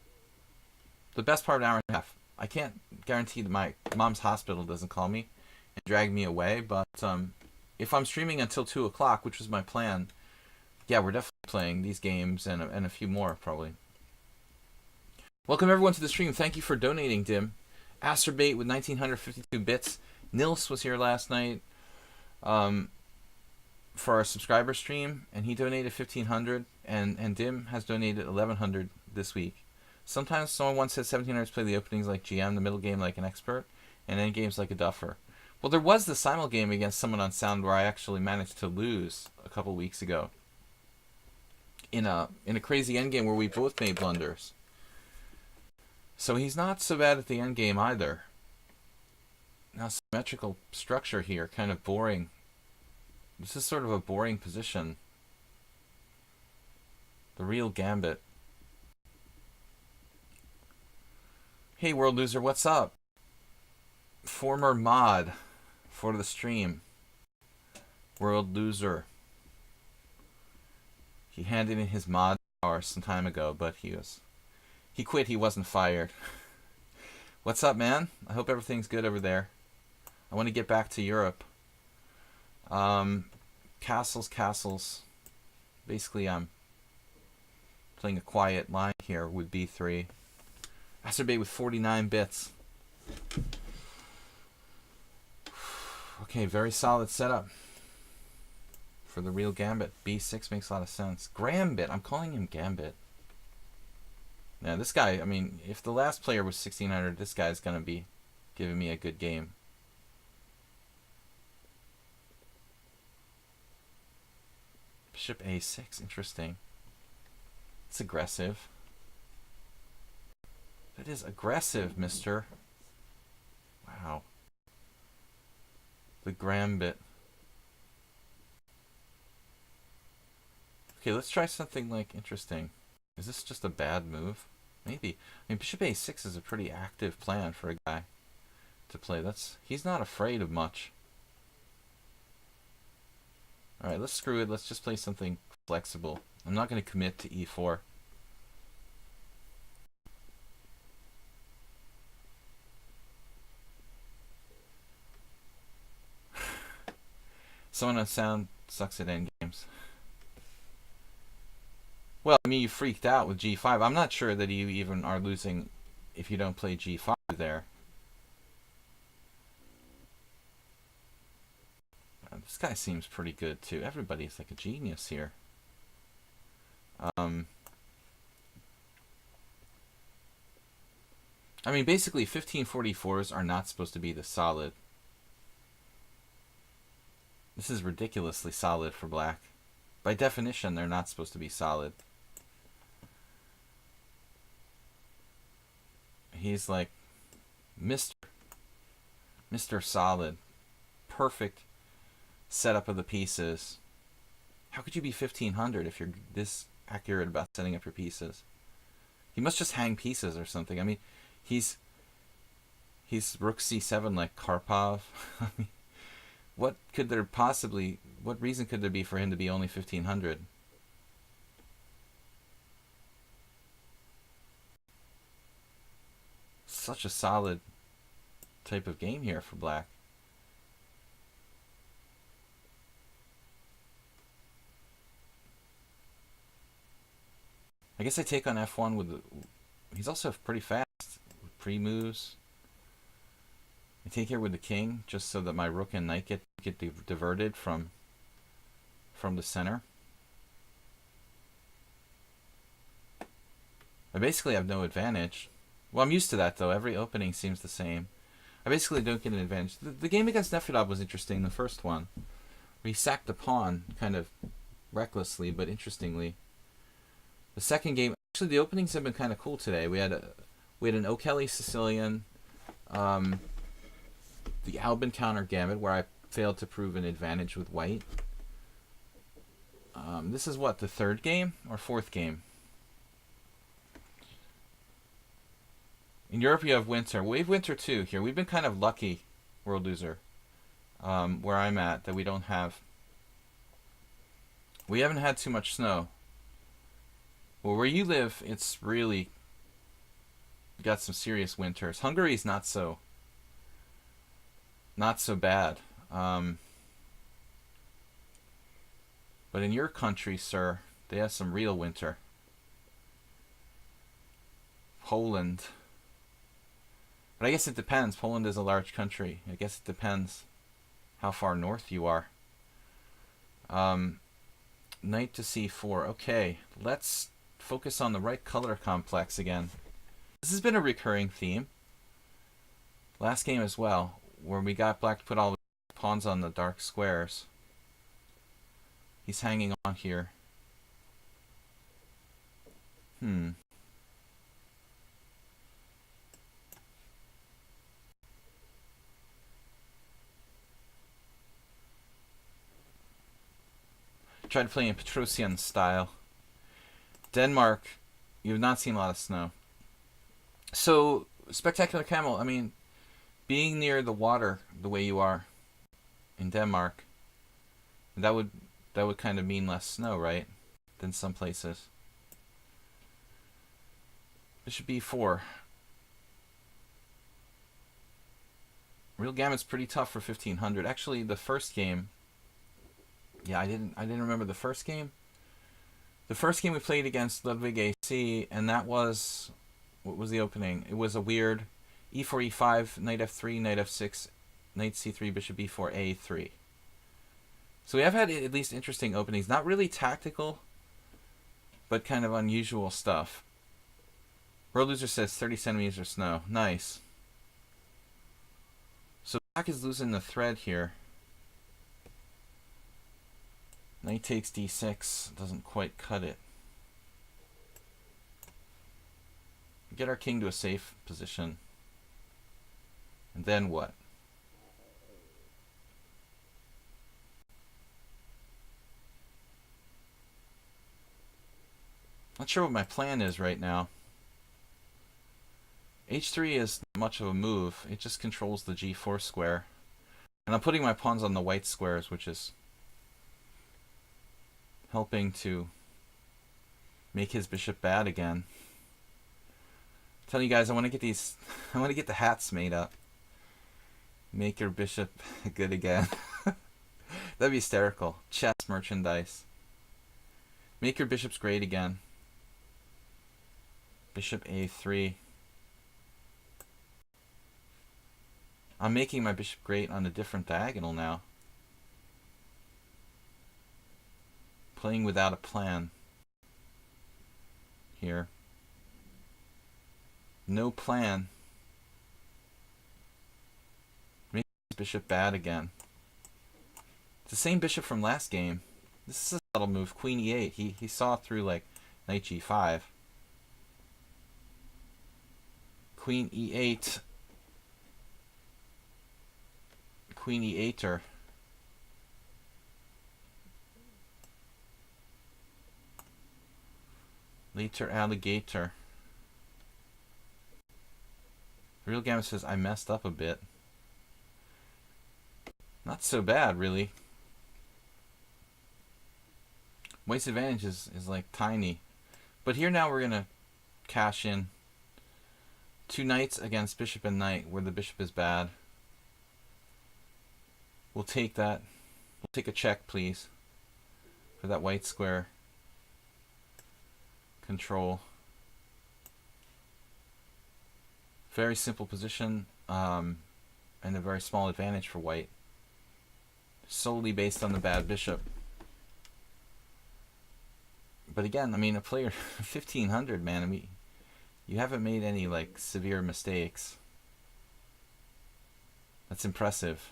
the best part of an hour and a half. I can't guarantee that my mom's hospital doesn't call me and drag me away, but if I'm streaming until 2 o'clock, which was my plan, yeah, we're definitely playing these games and a few more probably. Welcome everyone to the stream. Thank you for donating, Dim. Asterbait with 1952 bits. Nils was here last night for our subscriber stream, and he donated 1,500, and Dim has donated 1,100 this week. Sometimes someone once said 1,700 play the openings like GM, the middle game like an expert, and end games like a duffer. Well, there was the simul game against someone on Sound where I actually managed to lose a couple weeks ago in a crazy endgame where we both made blunders. So he's not so bad at the endgame either. Now, symmetrical structure here, kind of boring. This is sort of a boring position. The real Gambit. Hey, World Loser, what's up? Former mod for the stream. World Loser. He handed in his mod power some time ago, but he quit. He wasn't fired. What's up, man? I hope everything's good over there. I want to get back to Europe. Castles. Basically, I'm playing a quiet line here with b3. Asterbait with 49 bits. Okay, very solid setup for the real Gambit. b6 makes a lot of sense. Grambit. I'm calling him Gambit. Now, this guy, I mean, if the last player was 1,600, this guy's going to be giving me a good game. Bishop a6, interesting. It's aggressive. That is aggressive, mister. Wow. The Grambit. Okay, let's try something like interesting. Is this just a bad move? Maybe. I mean, Bishop a6 is a pretty active plan for a guy to play. He's not afraid of much. Alright, let's screw it. Let's just play something flexible. I'm not going to commit to e4. Someone on Sound sucks at endgames. Well, I mean, you freaked out with g5. I'm not sure that you even are losing if you don't play g5 there. This guy seems pretty good, too. Everybody's like a genius here. I mean, basically, 1544s are not supposed to be this solid. This is ridiculously solid for black. By definition, they're not supposed to be solid. He's like Mr. Solid. Perfect setup of the pieces. How could you be 1,500 if you're this accurate about setting up your pieces? He must just hang pieces or something. I mean, he's He's rook c7 like Karpov. I mean, what reason could there be for him to be only 1500? Such a solid type of game here for black. I guess I take on f1 with the... He's also pretty fast with pre-moves. I take here with the king just so that my rook and knight get diverted from the center. I basically have no advantage. Well, I'm used to that though. Every opening seems the same. I basically don't get an advantage. The game against Nefedov was interesting, the first one. He sacked a pawn kind of recklessly, but interestingly. The second game, actually the openings have been kind of cool today. We had an O'Kelly Sicilian, the Albin counter gambit where I failed to prove an advantage with white. This is what, the third game or fourth game? In Europe you have winter. We have winter too here. We've been kind of lucky, World Loser, where I'm at, that we don't have... We haven't had too much snow. Well, where you live, it's really got some serious winters. Hungary's not so bad. But in your country, sir, they have some real winter. Poland. But I guess it depends. Poland is a large country. I guess it depends how far north you are. Knight to c4. Okay, let's focus on the right color complex again. This has been a recurring theme. Last game as well, where we got black to put all the pawns on the dark squares. He's hanging on here. Tried playing in Petrosian style. Denmark, you have not seen a lot of snow. So, Spectacular Camel, I mean, being near the water the way you are in Denmark, that would kind of mean less snow, right? Than some places. Bishop b4. Real Gambit's pretty tough for 1500. Actually, the first game... Yeah, I didn't remember the first game. The first game we played against Ludwig AC, and that was... What was the opening? It was a weird e4, e5, knight f3, knight f6, knight c3, bishop b4, a3. So we have had at least interesting openings. Not really tactical, but kind of unusual stuff. World Loser says 30 centimeters of snow. Nice. So black is losing the thread here. Knight takes d6. Doesn't quite cut it. Get our king to a safe position. And then what? Not sure what my plan is right now. h3 is not much of a move. It just controls the g4 square. And I'm putting my pawns on the white squares, which is helping to make his bishop bad again. I'm telling you guys, I want to get these... I want to get the hats made up. Make your bishop good again. That'd be hysterical. Chess merchandise. Make your bishops great again. Bishop a3. I'm making my bishop great on a different diagonal now. Playing without a plan here. No plan. Make bishop bad again. It's the same bishop from last game. This is a subtle move. Queen e8. He saw through like knight g5. Queen e8. Queen e8er. Later alligator. Real Gambit says I messed up a bit. Not so bad, really. White's advantage is like tiny. But here now we're going to cash in 2 knights against bishop and knight, where the bishop is bad. We'll take that. We'll take a check, please, for that white square. Control. Very simple position, and a very small advantage for white. Solely based on the bad bishop. But again, I mean, a player 1500, man. I mean, you haven't made any like severe mistakes. That's impressive.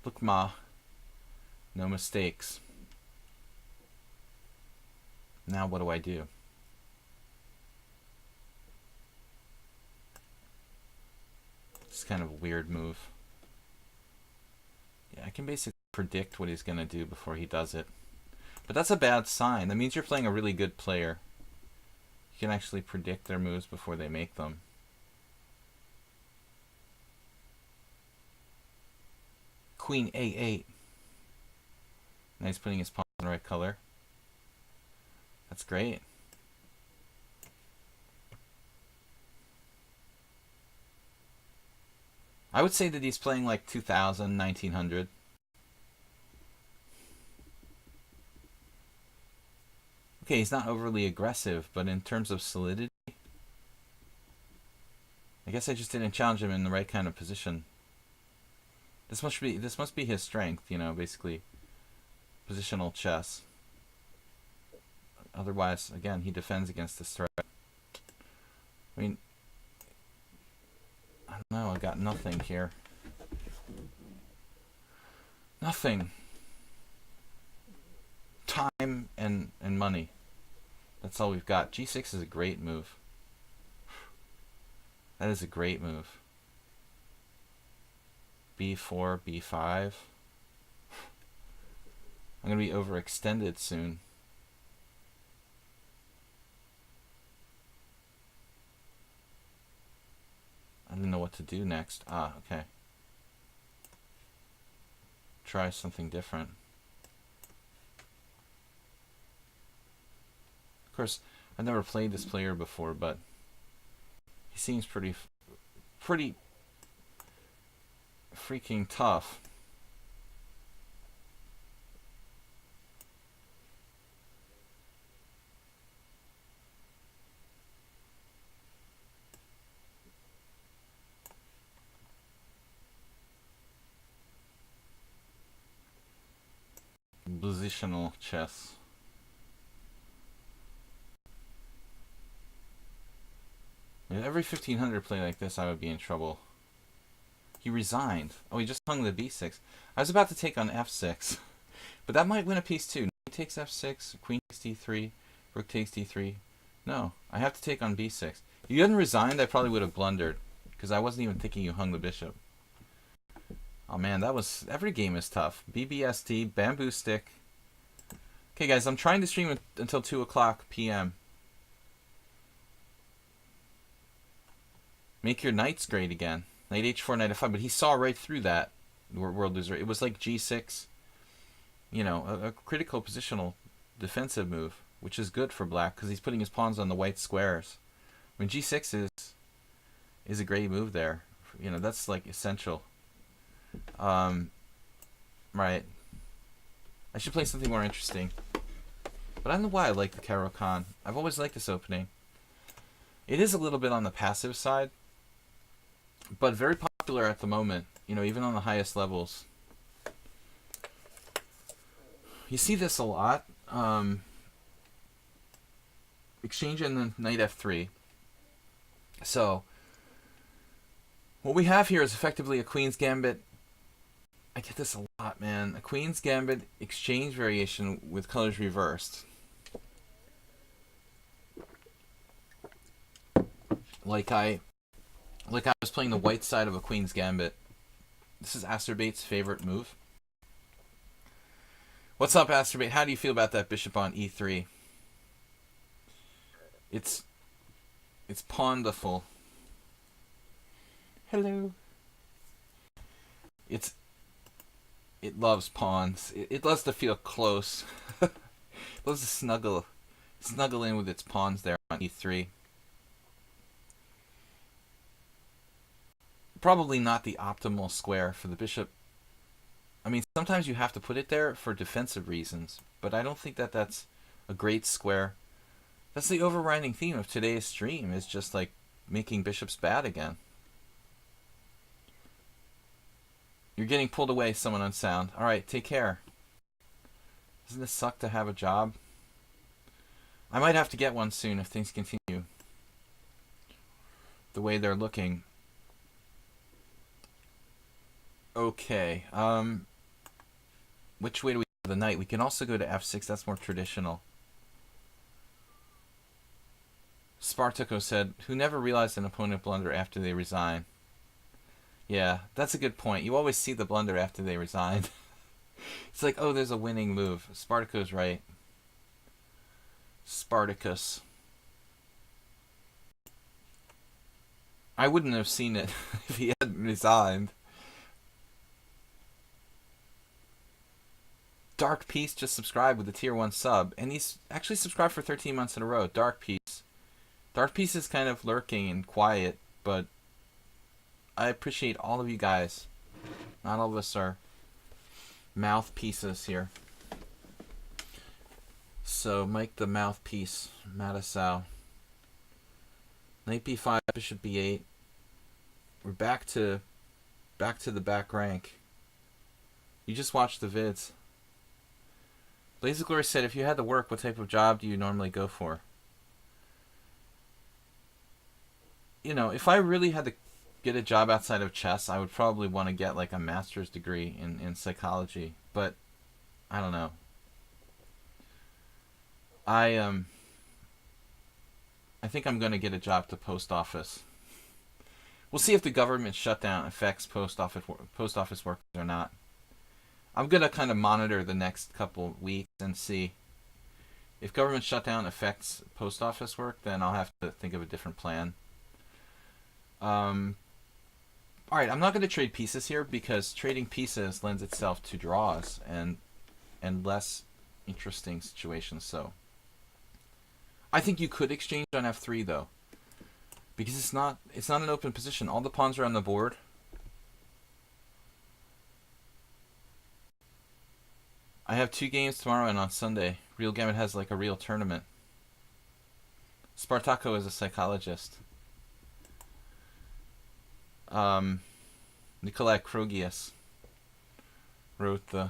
Look, ma, no mistakes. Now what do I do? It's kind of a weird move. Yeah, I can basically predict what he's going to do before he does it. But that's a bad sign. That means you're playing a really good player. You can actually predict their moves before they make them. Queen A8. Now he's putting his pawn in the right color. That's great. I would say that he's playing like 2000, 1900. Okay, he's not overly aggressive, but in terms of solidity, I guess I just didn't challenge him in the right kind of position. This must be his strength, you know, basically positional chess. Otherwise, again, he defends against this threat. I mean, I don't know, I got nothing here. Nothing. Time and money. That's all we've got. G6 is a great move. That is a great move. B4, B5. I'm going to be overextended soon. I don't know what to do next. Ah, okay. Try something different. Of course, I've never played this player before, but he seems pretty freaking tough. Positional chess. If every 1500 play like this, I would be in trouble. He resigned. Oh, he just hung the b6. I was about to take on f6, but that might win a piece too. Knight takes f6, queen takes d3, rook takes d3. No, I have to take on b6. If you hadn't resigned, I probably would have blundered, because I wasn't even thinking you hung the bishop. Oh man, that was... every game is tough. BBST, bamboo stick. Okay guys, I'm trying to stream until 2 o'clock p.m. Make your knights great again. Knight h4, knight f5, but he saw right through that world loser. It was like g6, you know, a critical positional defensive move, which is good for black because he's putting his pawns on the white squares. I mean, g6 is a great move there. You know, that's like essential. Right. I should play something more interesting. But I don't know why I like the Caro-Kann. I've always liked this opening. It is a little bit on the passive side, but very popular at the moment, you know, even on the highest levels. You see this a lot. Exchange and then knight f3. So, what we have here is effectively a Queen's Gambit. I get this a lot, man. A Queen's Gambit exchange variation with colors reversed. Like I was playing the white side of a Queen's Gambit. This is Asturbate's favorite move. What's up, Asturbate? How do you feel about that bishop on e3? It's It's pawnful. Hello. It loves pawns. It loves to feel close. It loves to snuggle in with its pawns there on e3. Probably not the optimal square for the bishop. I mean, sometimes you have to put it there for defensive reasons, but I don't think that that's a great square. That's the overriding theme of today's stream, is just like making bishops bad again. You're getting pulled away, someone on sound. Alright, take care. Doesn't this suck to have a job? I might have to get one soon if things continue the way they're looking. Okay, which way do we go the knight? We can also go to f6, that's more traditional. Spartaco said, who never realized an opponent blunder after they resign. Yeah, that's a good point. You always see the blunder after they resign. It's like, oh, there's a winning move. Spartaco's right. Spartacus. I wouldn't have seen it if he hadn't resigned. Dark Peace just subscribed with a tier 1 sub, and he's actually subscribed for 13 months in a row. Dark Peace. Dark Peace is kind of lurking and quiet, but I appreciate all of you guys. Not all of us are mouthpieces here. So, Mike the mouthpiece, Matisau. Knight b5, bishop b8. We're back to the back rank. You just watched the vids. Blaze of Glory said, if you had to work, what type of job do you normally go for? You know, if I really had to get a job outside of chess, I would probably want to get like a master's degree in psychology. But I don't know. I think I'm going to get a job at the post office. We'll see if the government shutdown affects post office workers or not. I'm going to kind of monitor the next couple weeks and see. If government shutdown affects post office work, then I'll have to think of a different plan. Alright, I'm not going to trade pieces here because trading pieces lends itself to draws and less interesting situations. So I think you could exchange on f3 though, because it's not an open position. All the pawns are on the board. I have 2 games tomorrow and on Sunday. Real Gamut has like a real tournament. Spartaco is a psychologist. Nikolai Krogius wrote the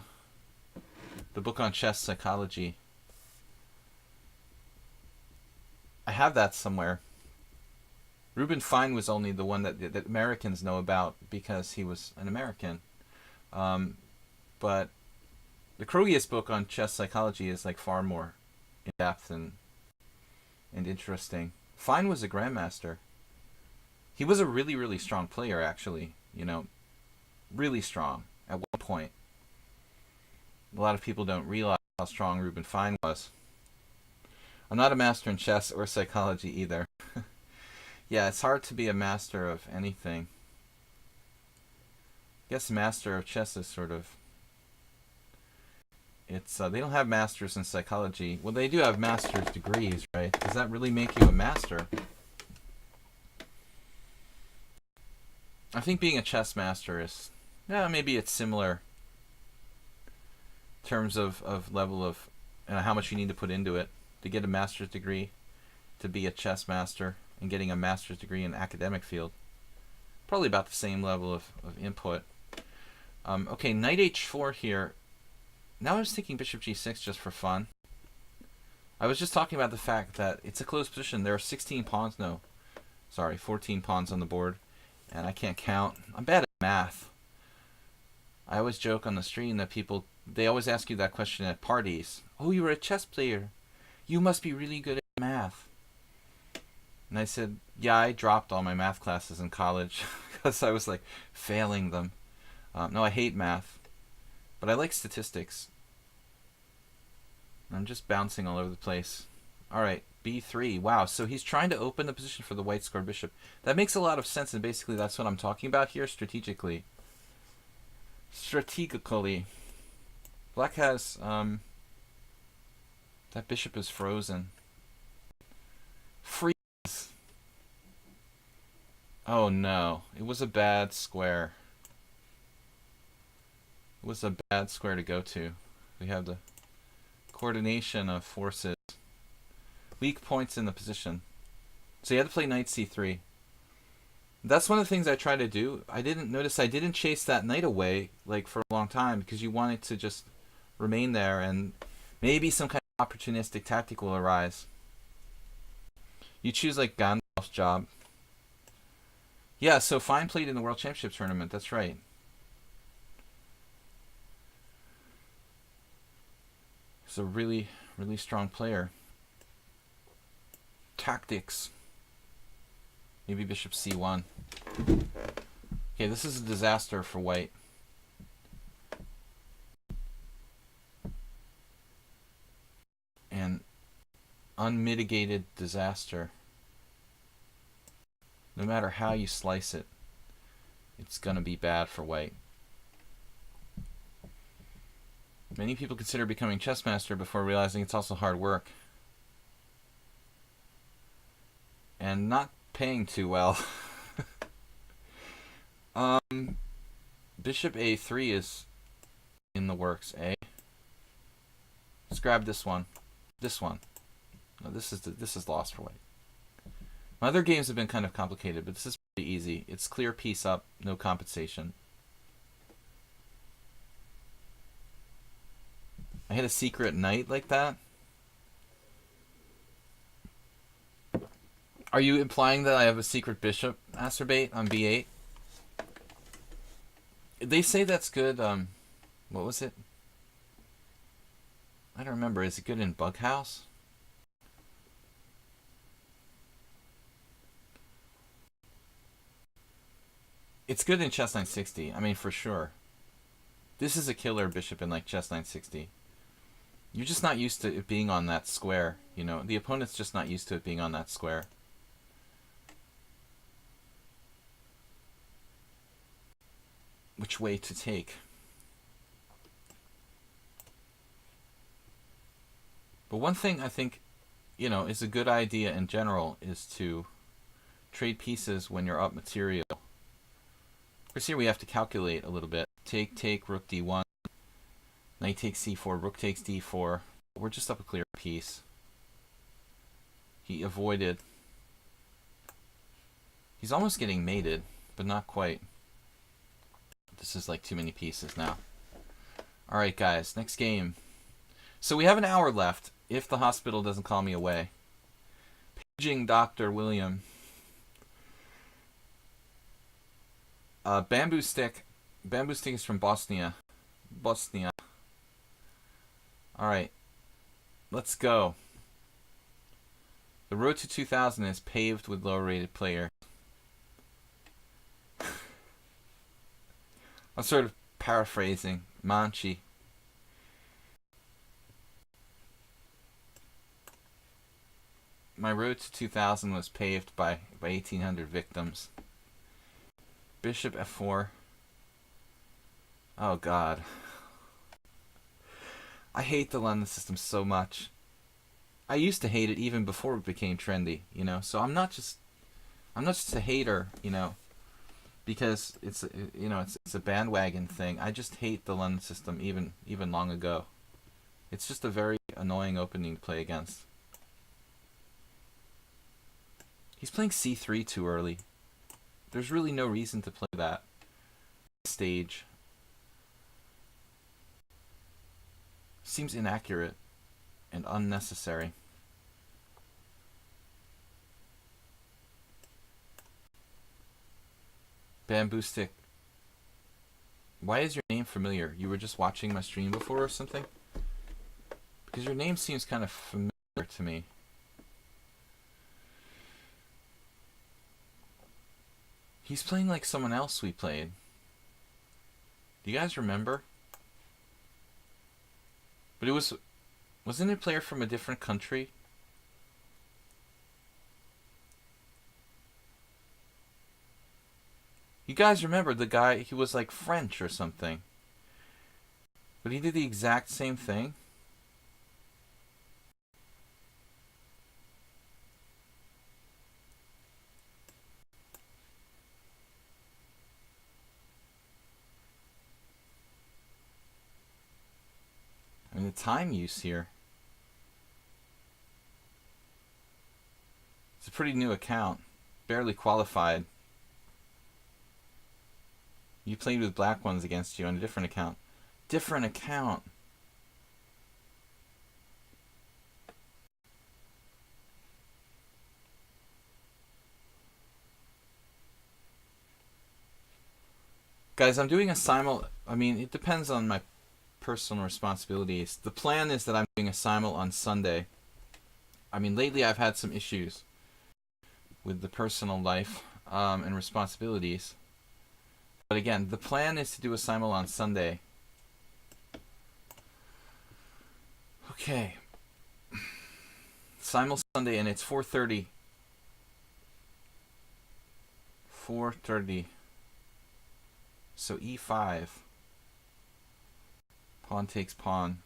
book on chess psychology. I have that somewhere. Reuben Fine was only the one that Americans know about because he was an American. But the Krogius book on chess psychology is like far more in depth and interesting. Fine was a grandmaster. He was a really, really strong player, actually. You know, really strong at one point. A lot of people don't realize how strong Reuben Fine was. I'm not a master in chess or psychology either. Yeah, it's hard to be a master of anything. I guess master of chess is sort of... It's they don't have masters in psychology. Well, they do have master's degrees, right? Does that really make you a master? I think being a chess master is... Yeah, maybe it's similar in terms of level of how much you need to put into it to get a master's degree, to be a chess master, and getting a master's degree in academic field. Probably about the same level of input. Okay, knight h4 here. Now I was thinking bishop g6 just for fun. I was just talking about the fact that it's a closed position. There are 16 pawns, no, sorry, 14 pawns on the board, and I can't count. I'm bad at math. I always joke on the stream that people, they always ask you that question at parties. Oh, you were a chess player. You must be really good at math. And I said, yeah, I dropped all my math classes in college because I was like failing them. No, I hate math, but I like statistics. I'm just bouncing all over the place. Alright, b3. Wow, so he's trying to open the position for the white square bishop. That makes a lot of sense, and basically that's what I'm talking about here strategically. Strategically. Black has, that bishop is frozen. Freeze! Oh no, it was a bad square. It was a bad square to go to. We have the coordination of forces. Weak points in the position. So you had to play knight c3. That's one of the things I try to do. I didn't chase that knight away like for a long time because you want it to just remain there, and maybe some kind of opportunistic tactic will arise. You choose like Gandalf's job. Yeah, so Fine played in the World Championship tournament. That's right. He's a really, really strong player. Tactics. Maybe bishop c1. Okay, this is a disaster for white. And unmitigated disaster. No matter how you slice it, it's going to be bad for white. Many people consider becoming chess master before realizing it's also hard work. And not paying too well. Bishop a3 is in the works, eh? Let's grab this one. This one. No, this is lost for white. My other games have been kind of complicated, but this is pretty easy. It's clear piece up, no compensation. I hit a secret knight like that. Are you implying that I have a secret bishop, Acerbate, on b8? They say that's good. What was it? I don't remember. Is it good in Bughouse? It's good in Chess 960. I mean, for sure. This is a killer bishop in like Chess 960. You're just not used to it being on that square. You know, the opponent's just not used to it being on that square. Which way to take? But one thing I think, you know, is a good idea in general is to trade pieces when you're up material. Of course, here we have to calculate a little bit. Take, rook d1. Knight takes c4, rook takes d4. We're just up a clear piece. He avoided. He's almost getting mated, but not quite. This is like too many pieces now. Alright guys, next game. So we have an hour left, if the hospital doesn't call me away. Paging Dr. William. Bamboo stick. Bamboo stick is from Bosnia. Alright. Let's go. The road to 2000 is paved with low-rated players. I'm sort of paraphrasing Manchi. My road to 2000 was paved by 1,800 victims. Bishop f4. Oh god. I hate the London system so much. I used to hate it even before it became trendy, you know. So I'm not just a hater, you know, because it's a bandwagon thing. I just hate the London system even long ago. It's just a very annoying opening to play against. He's playing c3 too early. There's really no reason to play that stage. Seems inaccurate and unnecessary. Bamboo stick. Why is your name familiar? You were just watching my stream before or something? Because your name seems kind of familiar to me. He's playing like someone else we played. Do you guys remember? But wasn't it a player from a different country? You guys remember the guy, he was like French or something. But he did the exact same thing. I mean, the time use here. It's a pretty new account. Barely qualified. You played with black ones against you on a different account. Different account. Guys, I'm doing a simul... I mean, it depends on my personal responsibilities. The plan is that I'm doing a simul on Sunday. I mean, lately I've had some issues with the personal life and responsibilities. But again, the plan is to do a simul on Sunday. Okay. Simul Sunday, and it's 4:30. 4:30. So e5. Pawn takes pawn.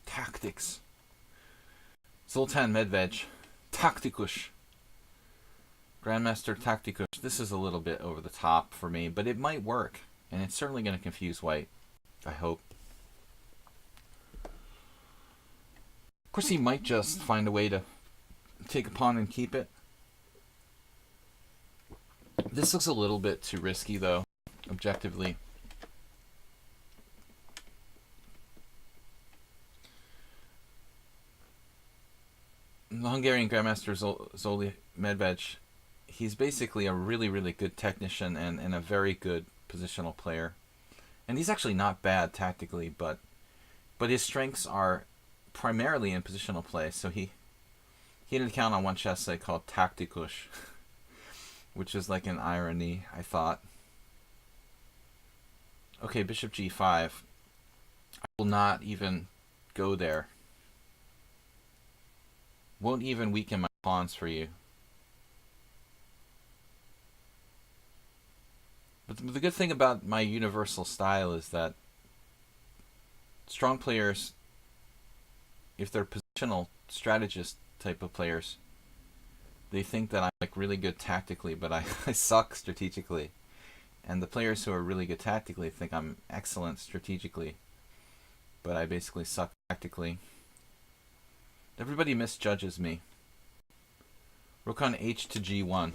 Tactics. Zoltan Medved. Taktikush. Grandmaster Taktikush. This is a little bit over the top for me, but it might work. And it's certainly going to confuse white. I hope. Of course, he might just find a way to take a pawn and keep it. This looks a little bit too risky, though, objectively. The Hungarian Grandmaster Zoli Medved, he's basically a really, really good technician and a very good positional player. And he's actually not bad tactically, but his strengths are primarily in positional play. So he had an account on one chess site called Taktikush, which is like an irony, I thought. Okay, bishop g5. I will not even go there. Won't even weaken my pawns for you. But the good thing about my universal style is that strong players, if they're positional strategist type of players, they think that I'm like really good tactically, but I suck strategically. And the players who are really good tactically think I'm excellent strategically, but I basically suck tactically. Everybody misjudges me. Rook on h to g1.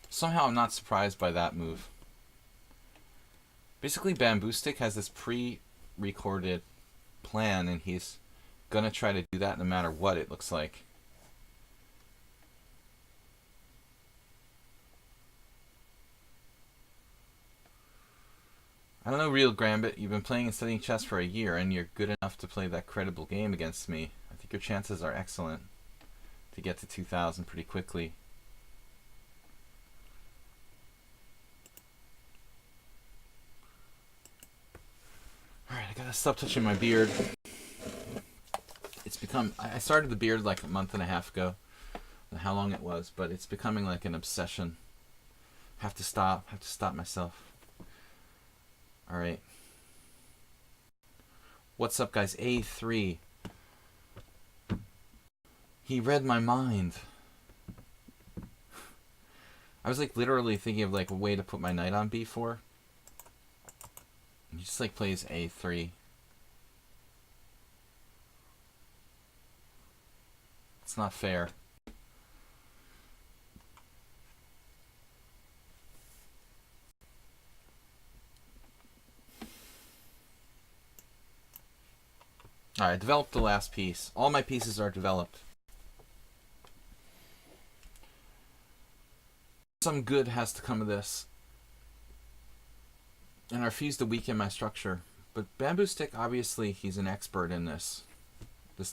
Somehow I'm not surprised by that move. Basically, Bamboo Stick has this pre-recorded plan, and he's gonna try to do that no matter what it looks like. I don't know, Real Gambit. You've been playing and studying chess for a year, and you're good enough to play that credible game against me. I think your chances are excellent to get to 2,000 pretty quickly. Alright, I gotta stop touching my beard. It's become... I started the beard like a month and a half ago. I don't know how long it was, but it's becoming like an obsession. Have to stop myself. Alright. What's up, guys? A3. He read my mind. I was like literally thinking of like a way to put my knight on b4. He just like plays a3. It's not fair. Alright, develop the last piece. All my pieces are developed. Some good has to come of this. And I refuse to weaken my structure. But Bamboo Stick, obviously, he's an expert in this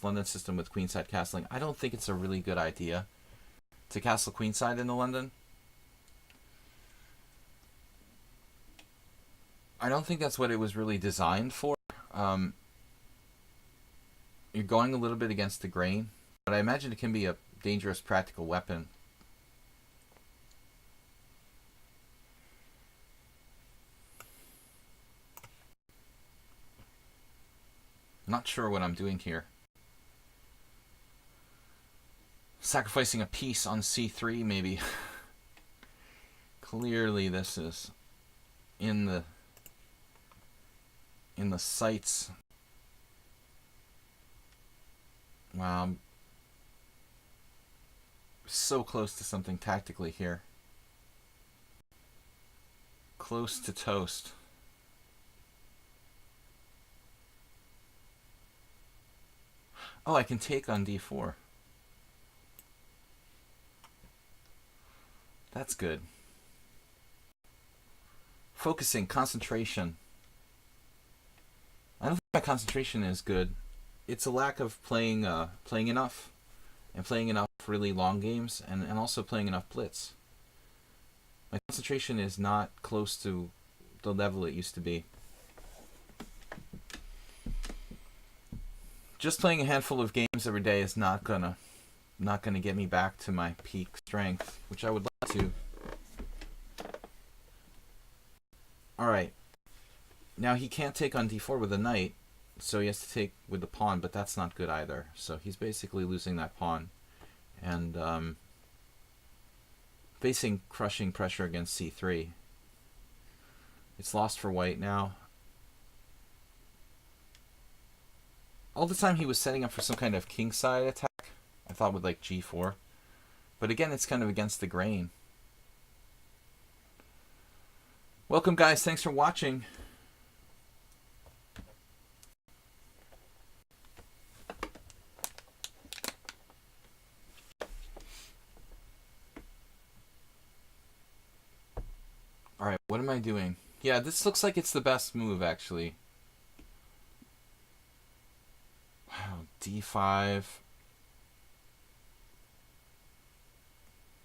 London system with queenside castling. I don't think it's a really good idea to castle queenside into London. I don't think that's what it was really designed for. You're going a little bit against the grain. but I imagine it can be a dangerous practical weapon. I'm not sure what I'm doing here. Sacrificing a piece on c3, maybe. Clearly this is in the sights. Wow, I'm so close to something tactically here. Close to toast. Oh, I can take on d4. That's good. Focusing, concentration. I don't think my concentration is good. It's a lack of playing enough, and playing enough really long games, and also playing enough blitz. My concentration is not close to the level it used to be. Just playing a handful of games every day is not gonna get me back to my peak strength, which I would like to. Alright. Now he can't take on d4 with a knight, so he has to take with the pawn, but that's not good either. So he's basically losing that pawn. And facing crushing pressure against c3. It's lost for white now. All the time he was setting up for some kind of kingside attack, I thought with like g4. But again, it's kind of against the grain. Welcome guys, thanks for watching. Alright, what am I doing? Yeah, this looks like it's the best move actually. Wow, d5.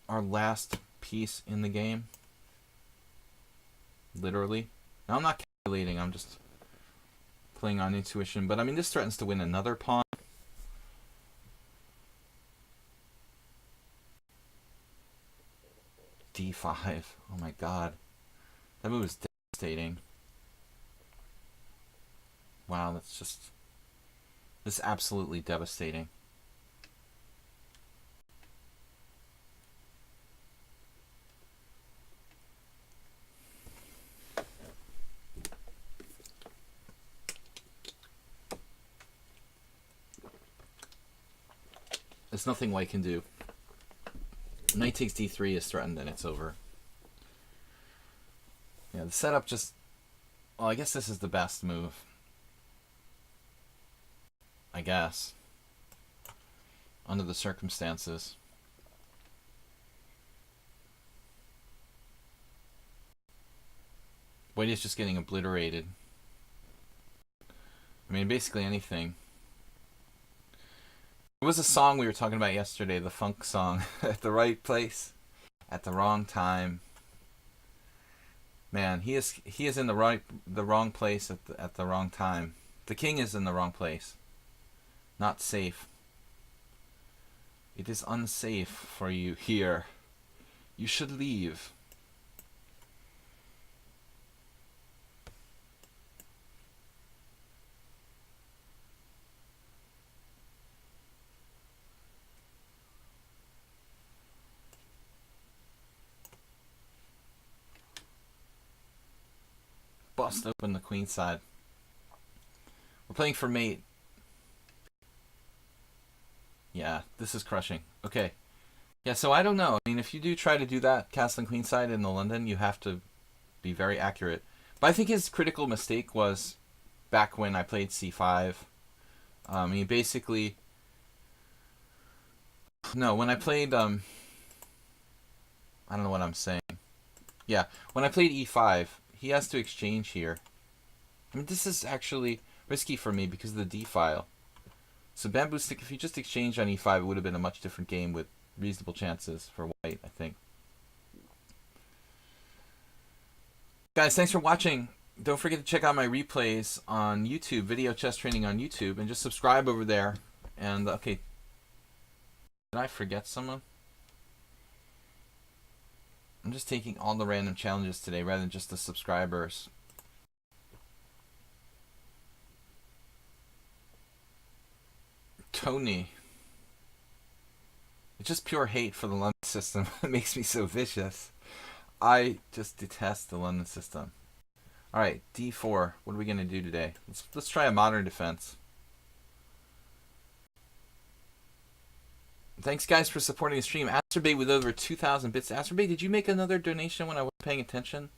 Our last piece in the game. Literally. Now I'm not calculating, I'm just playing on intuition. But I mean, this threatens to win another pawn. d5. Oh my god. That move is devastating. Wow, that's just... This is absolutely devastating. There's nothing white can do. Knight takes d3 is threatened and it's over. Yeah, the setup just... Well, I guess this is the best move. I guess. Under the circumstances. White is just getting obliterated. I mean, basically anything. It was a song we were talking about yesterday, the funk song. At the right place, at the wrong time. Man, he is in the wrong place at the wrong time. The king is in the wrong place. Not safe. It is unsafe for you here. You should leave. Bust open the queen side. We're playing for mate. Yeah, this is crushing. Okay. Yeah, so I don't know. I mean, if you do try to do that, castling queenside in the London, you have to be very accurate. But I think his critical mistake was back when I played c5. He basically... No, when I played... I don't know what I'm saying. Yeah, when I played e5, he has to exchange here. I mean, this is actually risky for me because of the d file. So bamboo stick, if you just exchange on e5, it would have been a much different game with reasonable chances for white, I think. Guys, thanks for watching. Don't forget to check out my replays on YouTube, Video Chess Training on YouTube, and just subscribe over there. And, okay, Did I forget someone? I'm just taking all the random challenges today rather than just the subscribers. Tony. It's just pure hate for the London system. It makes me so vicious. I just detest the London system. Alright, d4. What are we going to do today? Let's try a modern defense. Thanks, guys, for supporting the stream. Asterbait with over 2,000 bits. Asterbait, did you make another donation when I wasn't paying attention?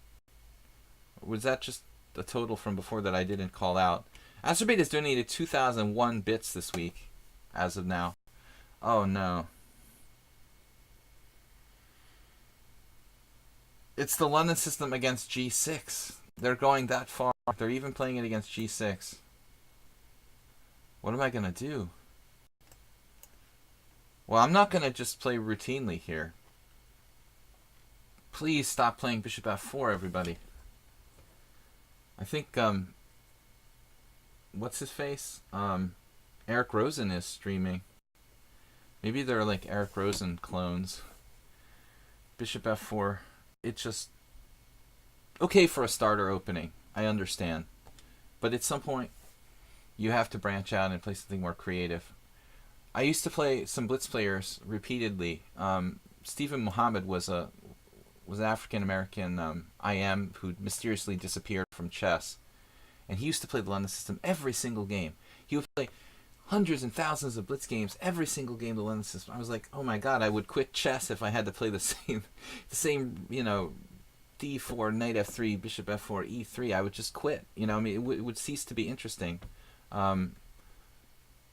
Or was that just a total from before that I didn't call out? Asterbait has donated 2,001 bits this week, as of now. Oh, no. It's the London system against g6. They're going that far. They're even playing it against g6. What am I going to do? Well, I'm not going to just play routinely here. Please stop playing bishop f4, everybody. I think, what's his face? Eric Rosen is streaming. Maybe they're like Eric Rosen clones. Bishop f4. It's just okay for a starter opening. I understand. But at some point, you have to branch out and play something more creative. I used to play some blitz players repeatedly. Stephen Muhammad was an African American IM who mysteriously disappeared from chess, and he used to play the London system every single game. He would play hundreds and thousands of blitz games every single game the London system. I was like, oh my god, I would quit chess if I had to play the same you know, d4, knight f3, bishop f4, e3. I would just quit. You know, I mean, it would cease to be interesting.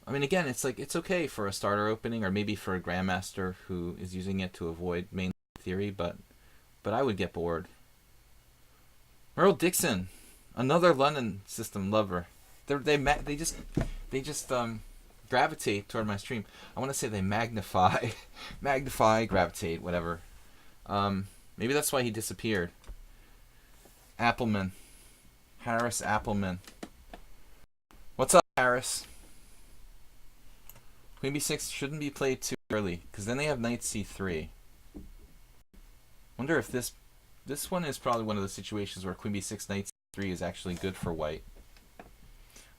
I mean, again, it's like it's okay for a starter opening, or maybe for a grandmaster who is using it to avoid main theory, but I would get bored. Merle Dixon, another London system lover. They just gravitate toward my stream. I want to say they magnify, gravitate, whatever. Maybe that's why he disappeared. Appleman, Harris Appleman. What's up, Harris? Queen b6 shouldn't be played too early, because then they have knight c3. Wonder if this one is probably one of the situations where queen b6, knight c3 is actually good for white. I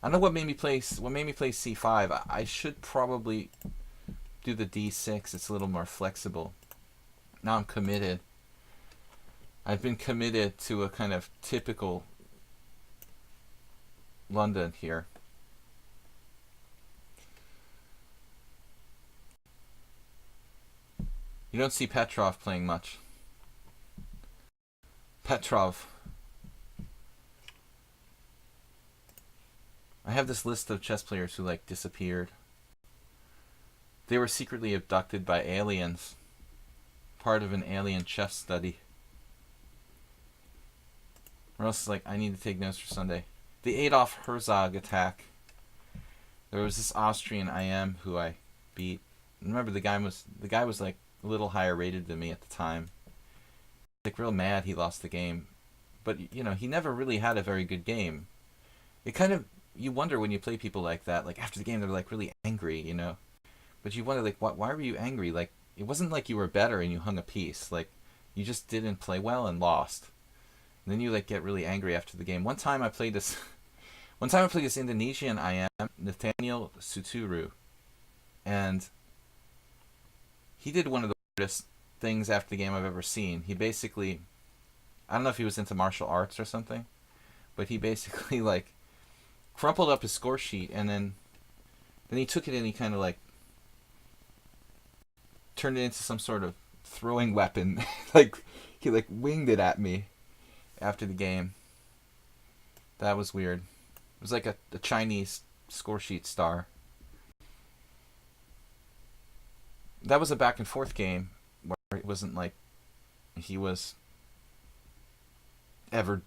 don't know what made me play c5. I should probably do the d6. It's a little more flexible. Now I'm committed. I've been committed to a kind of typical London here. You don't see Petrov playing much. Petrov. I have this list of chess players who like disappeared. They were secretly abducted by aliens. Part of an alien chess study. Or else like, I need to take notes for Sunday. The Adolf Herzog attack. There was this Austrian IM who I beat. Remember, the guy was like a little higher rated than me at the time. Like real mad he lost the game, but you know, he never really had a very good game. It kind of, you wonder when you play people like that, like after the game they're like really angry, you know, but you wonder like why were you angry? Like it wasn't like you were better and you hung a piece, like you just didn't play well and lost. And then you like get really angry after the game. One time I played this Indonesian IM, Nathaniel Suturu, and he did one of the weirdest things after the game I've ever seen. He basically, I don't know if he was into martial arts or something, but he basically like crumpled up his score sheet, and then he took it and he kind of like turned it into some sort of throwing weapon. Like he like winged it at me after the game. That was weird. It was like a Chinese score sheet star. That was a back and forth game where it wasn't like he was ever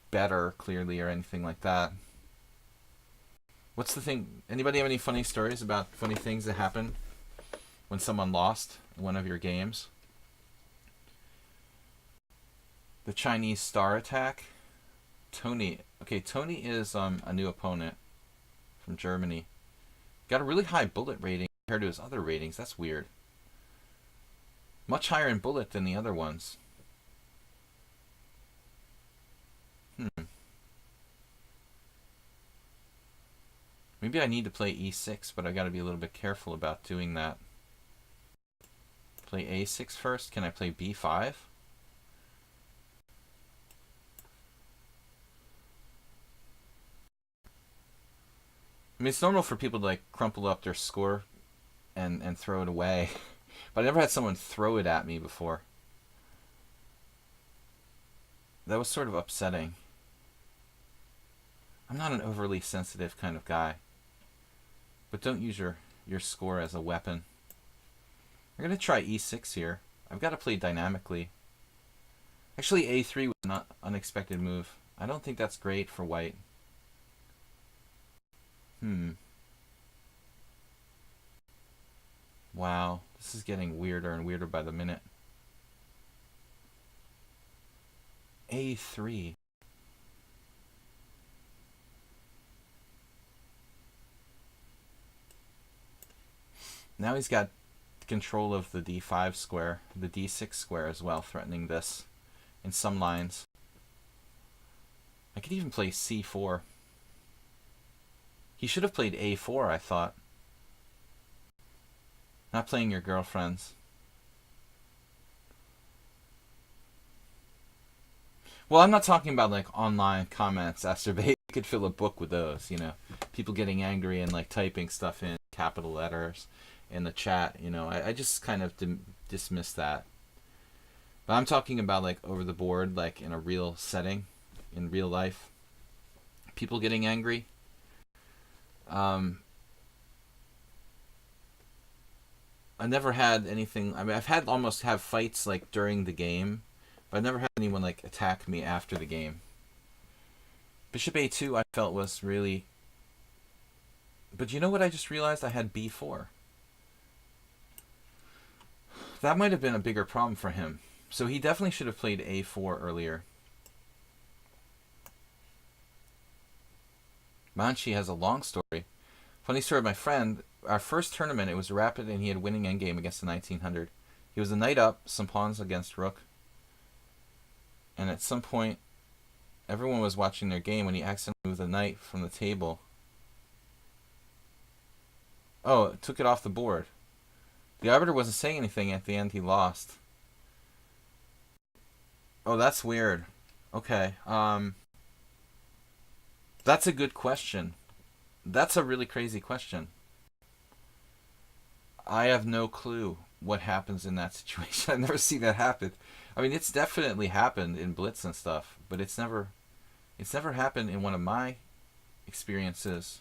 better, clearly, or anything like that. What's the thing? Anybody have any funny stories about funny things that happened when someone lost one of your games? The Chinese star attack. Tony. Okay, Tony is a new opponent from Germany. Got a really high bullet rating compared to his other ratings. That's weird. Much higher in bullet than the other ones. Maybe I need to play e6, but I got to be a little bit careful about doing that. Play a6 first. Can I play b5? I mean, it's normal for people to like crumple up their score and throw it away. But I never had someone throw it at me before. That was sort of upsetting. I'm not an overly sensitive kind of guy. But don't use your score as a weapon. I'm going to try e6 here. I've got to play dynamically. Actually, a3 was an unexpected move. I don't think that's great for white. Wow, this is getting weirder and weirder by the minute. a3. Now he's got control of the d5 square, the d6 square as well, threatening this in some lines. I could even play c4. He should have played a4, I thought. Not playing your girlfriends. Well, I'm not talking about like online comments, Asterbate. You could fill a book with those, you know. People getting angry and like typing stuff in capital letters in the chat, you know. I just kind of dismiss that. But I'm talking about like over the board, like in a real setting, in real life. People getting angry. I never had anything. I mean, I've had almost have fights like during the game, but I've never had anyone like attack me after the game. Bishop a2 I felt was really... But you know what I just realized? I had b4. That might have been a bigger problem for him. So he definitely should have played a4 earlier. Manchi has a long story. Funny story of my friend. Our first tournament, it was rapid and he had winning endgame against the 1900. He was a knight up, some pawns against rook. And at some point, everyone was watching their game when he accidentally moved the knight from the table. Oh, it took it off the board. The arbiter wasn't saying anything. At the end, he lost. Oh, that's weird. Okay. That's a good question. That's a really crazy question. I have no clue what happens in that situation. I've never seen that happen. I mean, it's definitely happened in blitz and stuff, but it's never happened in one of my experiences.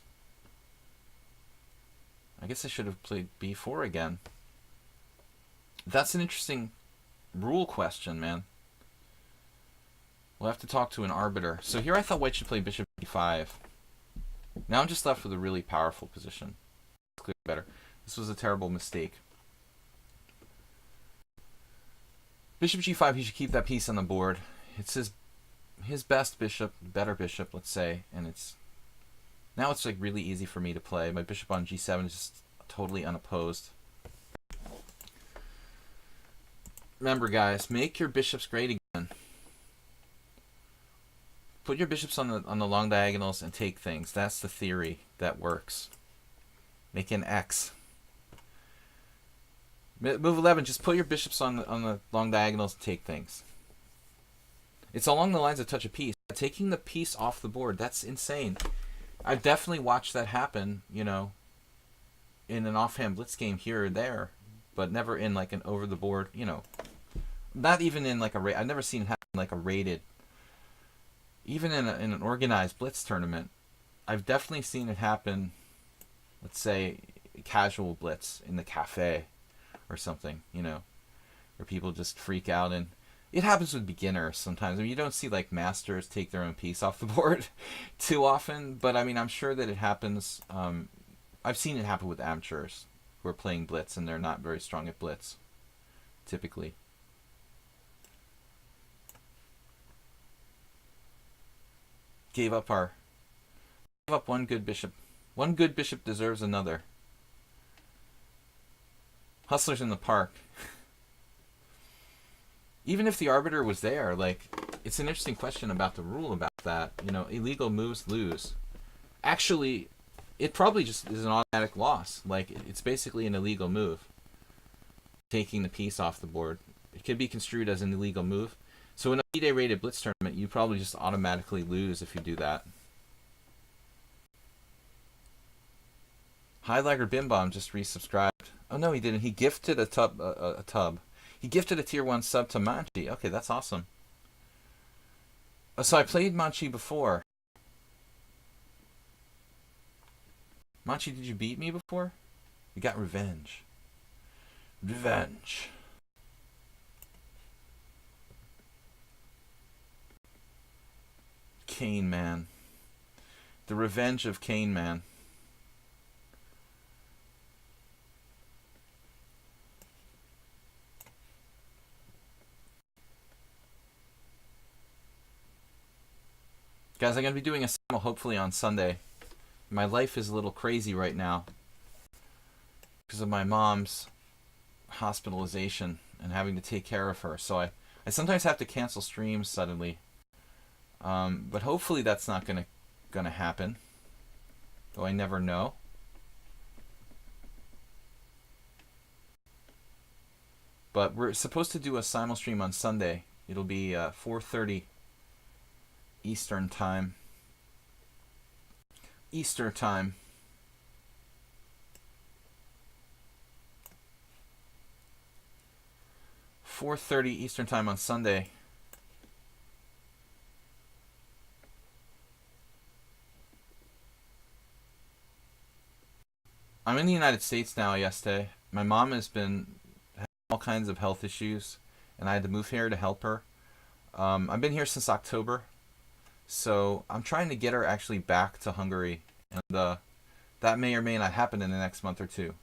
I guess I should have played b4 again. That's an interesting rule question, man. We'll have to talk to an arbiter. So here I thought white should play bishop d5. Now I'm just left with a really powerful position. It's clearly better. This was a terrible mistake. Bishop g5, he should keep that piece on the board. It's his best bishop, better bishop, let's say, and now it's like really easy for me to play. My bishop on g7 is just totally unopposed. Remember, guys, make your bishops great again. Put your bishops on the long diagonals and take things. That's the theory that works. Make an X. Move 11, just put your bishops on the long diagonals and take things. It's along the lines of touch a piece. Taking the piece off the board, that's insane. I've definitely watched that happen, you know, in an offhand blitz game here or there, but never in like an over the board, you know. Not even in like a I've never seen it happen like a rated. Even in an organized blitz tournament, I've definitely seen it happen, let's say, casual blitz in the cafe or something, you know, where people just freak out. And it happens with beginners sometimes. I mean, you don't see like masters take their own piece off the board too often, but I mean, I'm sure that it happens. I've seen it happen with amateurs who are playing blitz and they're not very strong at blitz, typically. Gave up one good bishop. One good bishop deserves another. Hustlers in the park. even if the arbiter was there, like, it's an interesting question about the rule about that. You know, illegal moves lose. Actually, it probably just is an automatic loss. Like, it's basically an illegal move. Taking the piece off the board. It could be construed as an illegal move. So in a FIDE rated blitz tournament, you probably just automatically lose if you do that. Highlighter Bim Bomb just resubscribed. Oh no, he didn't. He gifted a tub. He gifted a tier 1 sub to Manchi. Okay, that's awesome. Oh, so I played Manchi before. Manchi, did you beat me before? You got revenge. Revenge. Cane Man. The Revenge of Cane Man. Guys, I'm going to be doing a simul hopefully on Sunday. My life is a little crazy right now because of my mom's hospitalization and having to take care of her. So I sometimes have to cancel streams suddenly. But hopefully that's not gonna happen. Though I never know. But we're supposed to do a simul stream on Sunday. It'll be 4:30 Eastern time. Easter time. $4:30 Eastern time on Sunday. I'm in the United States now, yesterday. My mom has been having all kinds of health issues, and I had to move here to help her. I've been here since October, so I'm trying to get her actually back to Hungary, and that may or may not happen in the next month or two.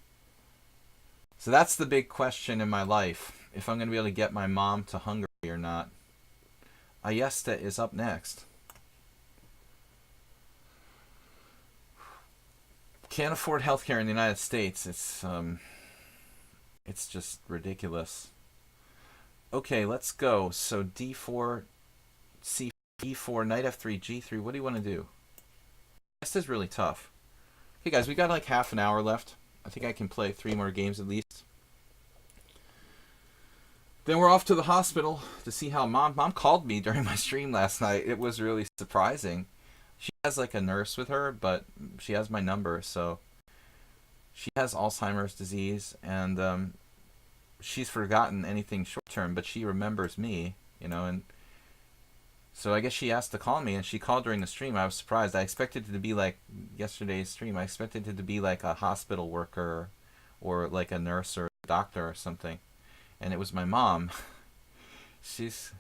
So that's the big question in my life, if I'm going to be able to get my mom to Hungary or not. Ayesta is up next. Can't afford healthcare in the United States. It's just ridiculous. Okay, let's go. So D4, C4, knight F3, G3. What do you want to do? This is really tough. Okay, guys, we got like half an hour left. I think I can play 3 more games at least. Then we're off to the hospital to see how Mom called me during my stream last night. It was really surprising. She has like a nurse with her, but she has my number, so she has Alzheimer's disease, and she's forgotten anything short term, but she remembers me, you know, and so I guess she asked to call me, and she called during the stream. I was surprised. I expected it to be like yesterday's stream. I expected it to be like a hospital worker or like a nurse or a doctor or something, and it was my mom. She's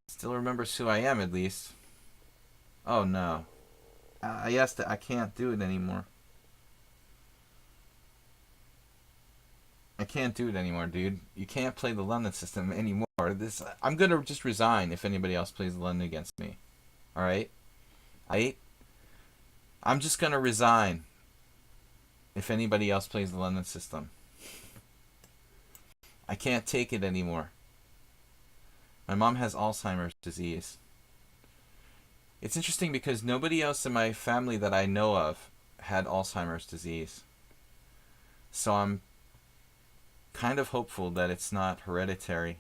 still remembers who I am, at least. Oh no. I can't do it anymore. I can't do it anymore, dude. You can't play the London system anymore. I'm gonna just resign if anybody else plays the London against me. Alright? I'm just gonna resign if anybody else plays the London system. I can't take it anymore. My mom has Alzheimer's disease. It's interesting because nobody else in my family that I know of had Alzheimer's disease. So I'm kind of hopeful that it's not hereditary.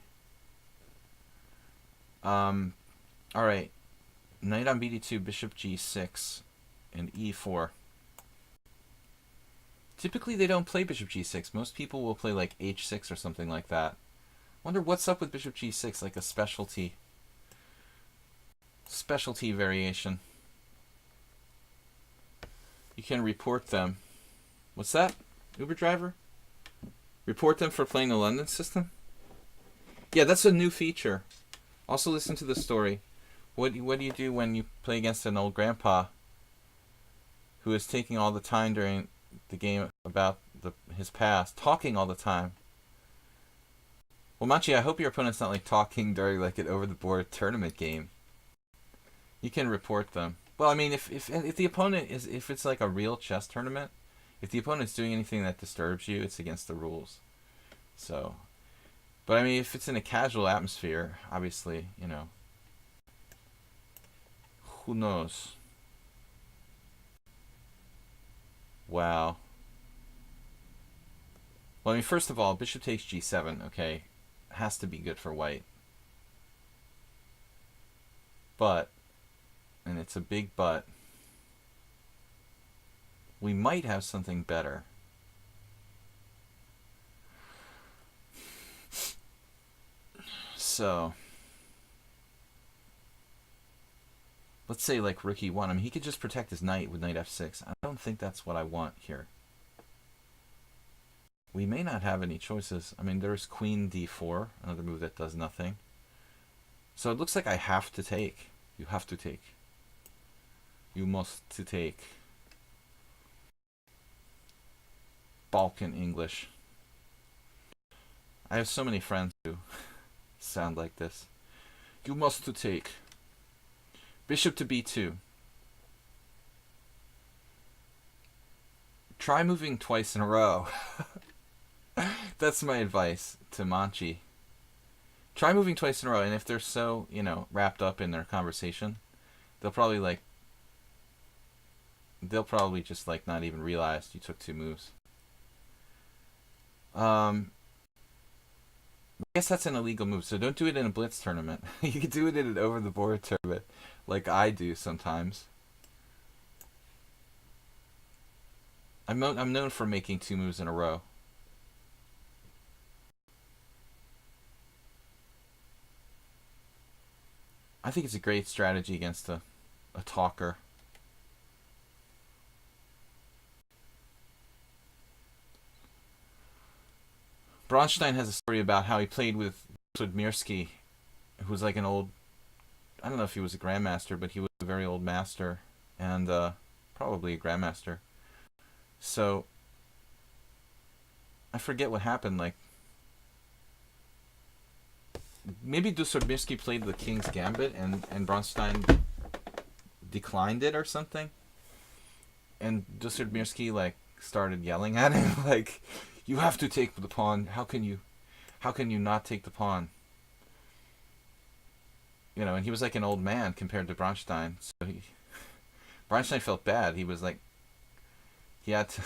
Alright. Knight on BD2, bishop G6, and E4. Typically they don't play bishop G6. Most people will play like H6 or something like that. Wonder what's up with bishop G6, like a specialty variation. You can report them. What's that? Uber driver? Report them for playing the London system? Yeah, that's a new feature. Also listen to the story. What do you do when you play against an old grandpa who is taking all the time during the game about his past, talking all the time? Well, Machi, I hope your opponent's not like talking during like an over-the-board tournament game. You can report them. Well, I mean, if the opponent is, if it's like a real chess tournament, if the opponent's doing anything that disturbs you, it's against the rules. So, But I mean, if it's in a casual atmosphere, obviously, you know, who knows? Wow. Well, I mean, first of all, bishop takes g7, okay? Has to be good for white. But, and it's a big but, we might have something better. So, let's say like rook e1. I mean, he could just protect his knight with knight f6. I don't think that's what I want here. We may not have any choices. I mean, there's queen d4, another move that does nothing. So it looks like I have to take. You have to take. You must to take. Balkan English. I have so many friends who sound like this. You must to take. Bishop to b2. Try moving twice in a row. That's my advice to Manchi. Try moving twice in a row, and if they're so, you know, wrapped up in their conversation, they'll probably just like not even realize you took two moves. I guess that's an illegal move, so don't do it in a blitz tournament. You can do it in an over-the-board tournament, like I do sometimes. I'm known for making two moves in a row. I think it's a great strategy against a talker. Bronstein has a story about how he played with Sladmirsky, who was like an old, I don't know if he was a grandmaster, but he was a very old master, and probably a grandmaster. So, I forget what happened, like, maybe Dusodmirsky played the King's Gambit, and Bronstein declined it or something, and Dusodmirsky, like, started yelling at him, like, you have to take the pawn, how can you not take the pawn? You know, and he was like an old man compared to Bronstein, so Bronstein felt bad. He was like, he had to,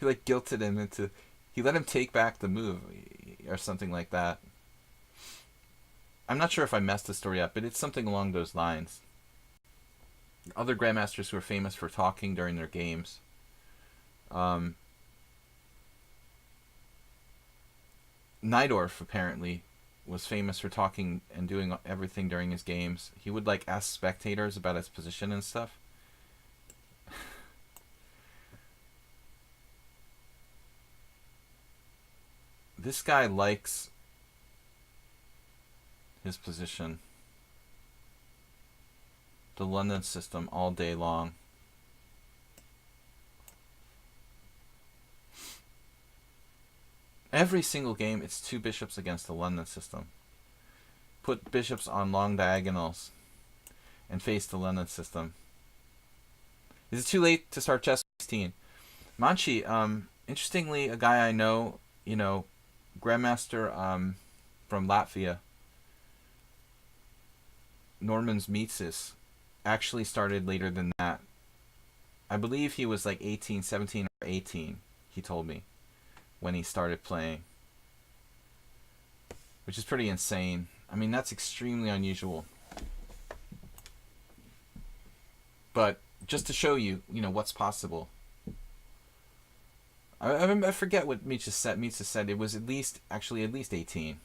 he like guilted him into, he let him take back the move, or something like that. I'm not sure if I messed the story up, but it's something along those lines. Other grandmasters who are famous for talking during their games. Najdorf apparently was famous for talking and doing everything during his games. He would like ask spectators about his position and stuff. This guy likes his position. The London system all day long. Every single game, it's two bishops against the London system. Put bishops on long diagonals and face the London system. Is it too late to start chess 16? Manchi, interestingly, a guy I know, you know, grandmaster from Latvia, Normans Mietsis, actually started later than that. I believe he was like 18, 17, or 18, he told me, when he started playing. Which is pretty insane. I mean, that's extremely unusual. But just to show you, you know, what's possible. I forget what Mietsis said. It was at least 18.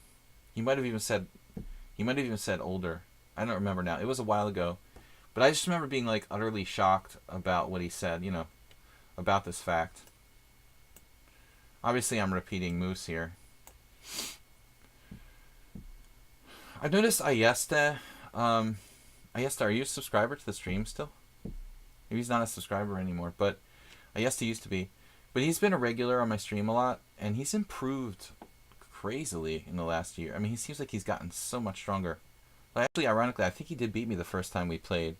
He might have even said older. I don't remember now. It was a while ago. But I just remember being like utterly shocked about what he said, you know, about this fact. Obviously, I'm repeating moves here. I've noticed Ayeste. Ayeste, are you a subscriber to the stream still? Maybe he's not a subscriber anymore, but Ayeste used to be. But he's been a regular on my stream a lot, and he's improved crazily in the last year. I mean, he seems like he's gotten so much stronger. But actually, ironically, I think he did beat me the first time we played.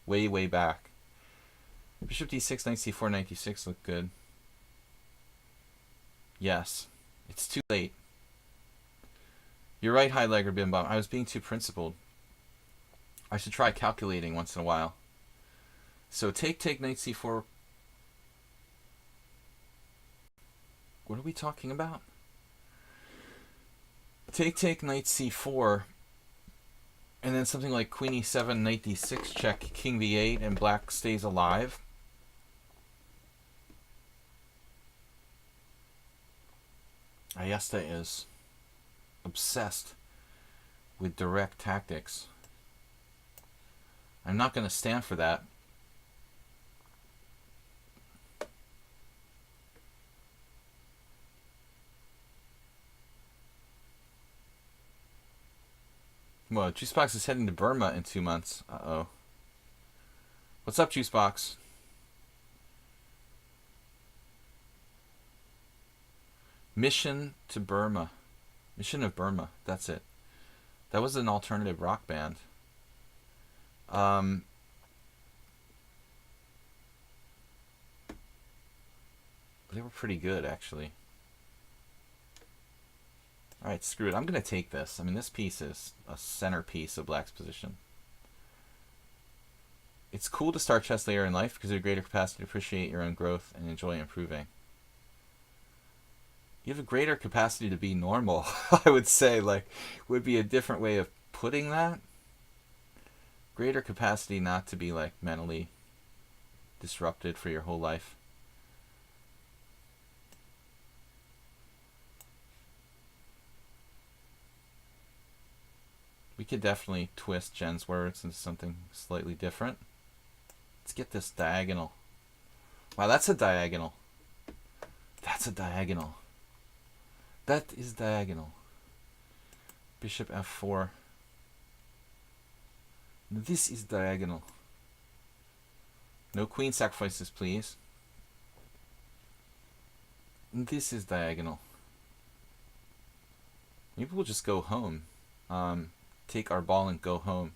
Way, way back. Bishop d6, knight c4, knight d6 look good. Yes. It's too late. You're right, High Legger Bim Bom. I was being too principled. I should try calculating once in a while. So take knight c4. What are we talking about? Take knight c4, and then something like queen e7, knight d6 check, king b8, and black stays alive. Ayesta is obsessed with direct tactics. I'm not going to stand for that. Well, Juicebox is heading to Burma in 2 months. Uh-oh. What's up, Juicebox? Mission to Burma. Mission of Burma. That's it. That was an alternative rock band. They were pretty good, actually. Alright, screw it. I'm going to take this. I mean, this piece is a centerpiece of Black's position. It's cool to start chess later in life because of your greater capacity to appreciate your own growth and enjoy improving. You have a greater capacity to be normal, I would say. Like, would be a different way of putting that. Greater capacity not to be, like, mentally disrupted for your whole life. We could definitely twist Jen's words into something slightly different. Let's get this diagonal. Wow, that's a diagonal. That's a diagonal. That is diagonal. Bishop f4. This is diagonal. No queen sacrifices, please. This is diagonal. Maybe we'll just go home. Take our ball and go home.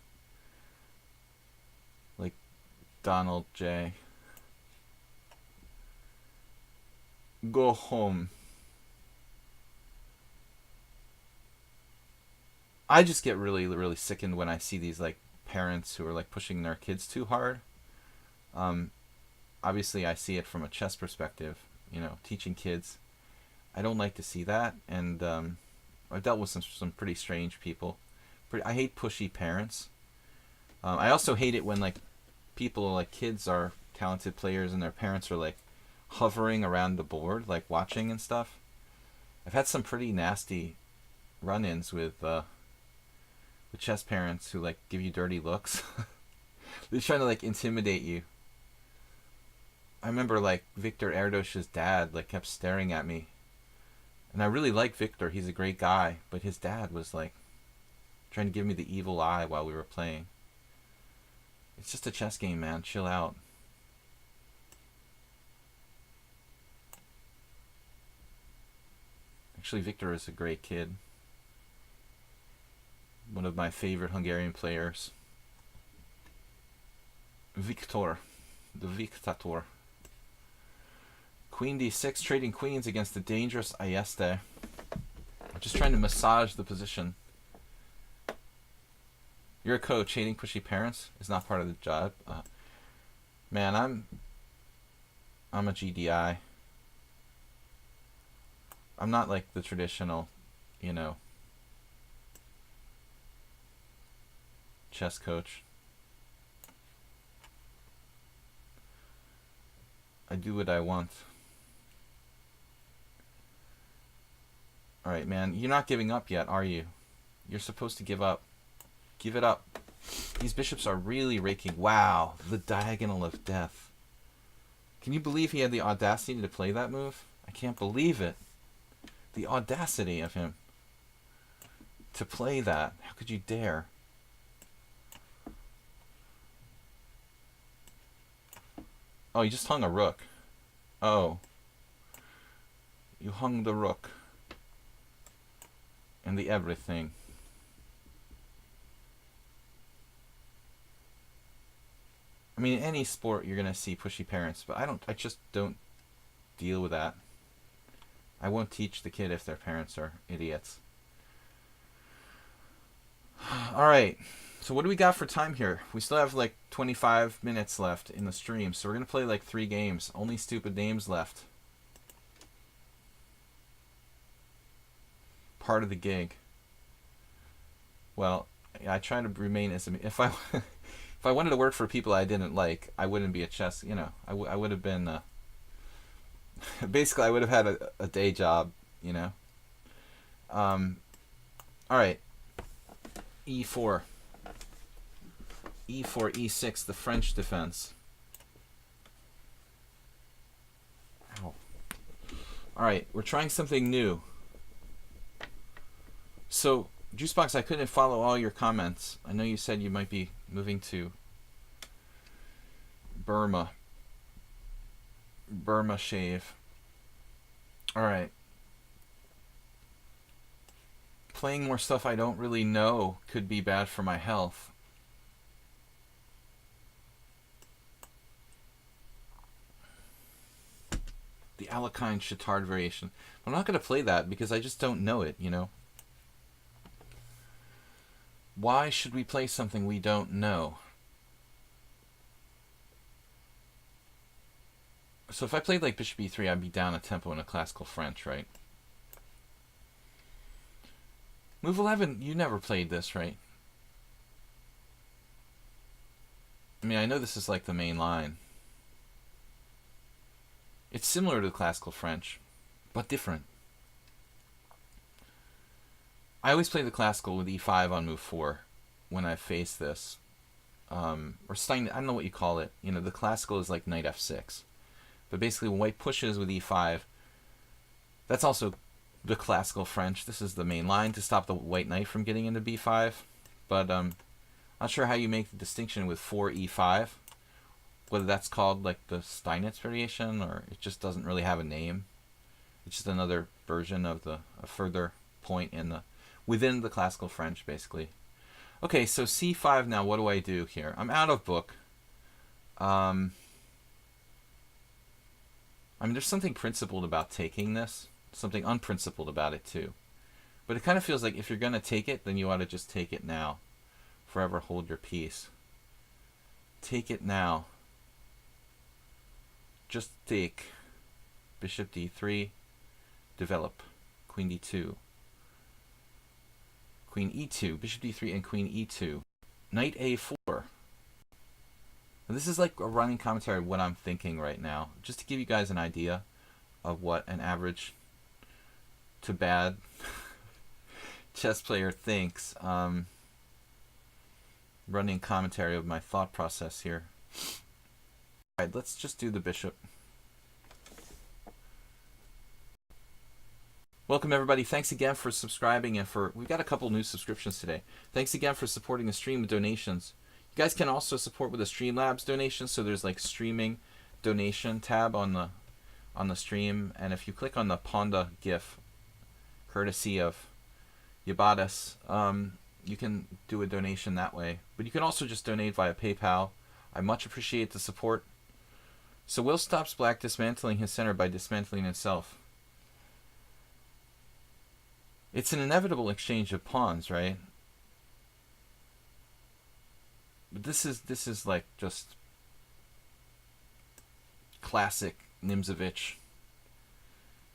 Like Donald J. Go home. I just get really, really sickened when I see these like parents who are like pushing their kids too hard. Obviously I see it from a chess perspective, you know, teaching kids. I don't like to see that, and I've dealt with some pretty strange people. I hate pushy parents. I also hate it when like people, like kids, are talented players and their parents are like hovering around the board, like watching and stuff. I've had some pretty nasty run-ins with chess parents who like give you dirty looks. They're trying to like intimidate you. I remember like Victor Erdosh's dad like kept staring at me, and I really like Victor. He's a great guy, but his dad was like trying to give me the evil eye while we were playing. It's just a chess game, man. Chill out. Actually, Victor is a great kid. One of my favorite Hungarian players. Victor. The Victator. Queen d6, trading queens against the dangerous Ayeste. I'm just trying to massage the position. You're a coach. Hating pushy parents is not part of the job. Man, I'm a GDI. I'm not like the traditional, you know, chess coach. I do what I want. Alright, man. You're not giving up yet, are you? You're supposed to give up. Give it up. These bishops are really raking. Wow, the diagonal of death. Can you believe he had the audacity to play that move? I can't believe it. The audacity of him to play that. How could you dare? Oh, you just hung a rook. Oh. You hung the rook. And the everything. I mean, in any sport you're gonna see pushy parents, but I just don't deal with that. I won't teach the kid if their parents are idiots. All right. So what do we got for time here? We still have like 25 minutes left in the stream, so we're gonna play like 3 games. Only stupid names left. Part of the gig. Well, I try to remain as if I if I wanted to work for people I didn't like, I wouldn't be a chess. You know, I would have been basically I would have had a day job. You know. All right. E4. E4, E6, the French defense. Ow. All right, we're trying something new. So, Juicebox, I couldn't follow all your comments. I know you said you might be moving to Burma. Burma shave. All right. Playing more stuff I don't really know could be bad for my health. The Alekhine Chittard variation. I'm not going to play that because I just don't know it, you know. Why should we play something we don't know? So if I played like Bishop E3, I'd be down a tempo in a classical French, right? Move 11, you never played this, right? I mean, I know this is like the main line. It's similar to the classical French, but different. I always play the classical with E5 on move 4 when I face this. Or Stein, I don't know what you call it. You know, the classical is like knight F6. But basically when white pushes with E5, that's also the classical French. This is the main line to stop the white knight from getting into B5. But not sure how you make the distinction with 4 E5. Whether that's called like the Steinitz variation or it just doesn't really have a name. It's just another version of a further point in the within the classical French, basically. Okay, so C5 now. What do I do here? I'm out of book. I mean, there's something principled about taking this. Something unprincipled about it too. But it kind of feels like if you're going to take it, then you ought to just take it now. Forever hold your peace. Take it now. Just take. Bishop D3. Develop. Queen D2. Queen E2. Bishop D3 and Queen E2. Knight A4. Now, this is like a running commentary of what I'm thinking right now. Just to give you guys an idea of what an average to bad chess player thinks. Running commentary of my thought process here. Alright, let's just do the bishop. Welcome everybody. Thanks again for subscribing and we've got a couple new subscriptions today. Thanks again for supporting the stream with donations. You guys can also support with a Streamlabs donation, so there's like streaming donation tab on the stream, and if you click on the Panda GIF, courtesy of Yabadas, you can do a donation that way. But you can also just donate via PayPal. I much appreciate the support. So Will stops black dismantling his center by dismantling himself. It's an inevitable exchange of pawns, right? But this is like just classic Nimzovich.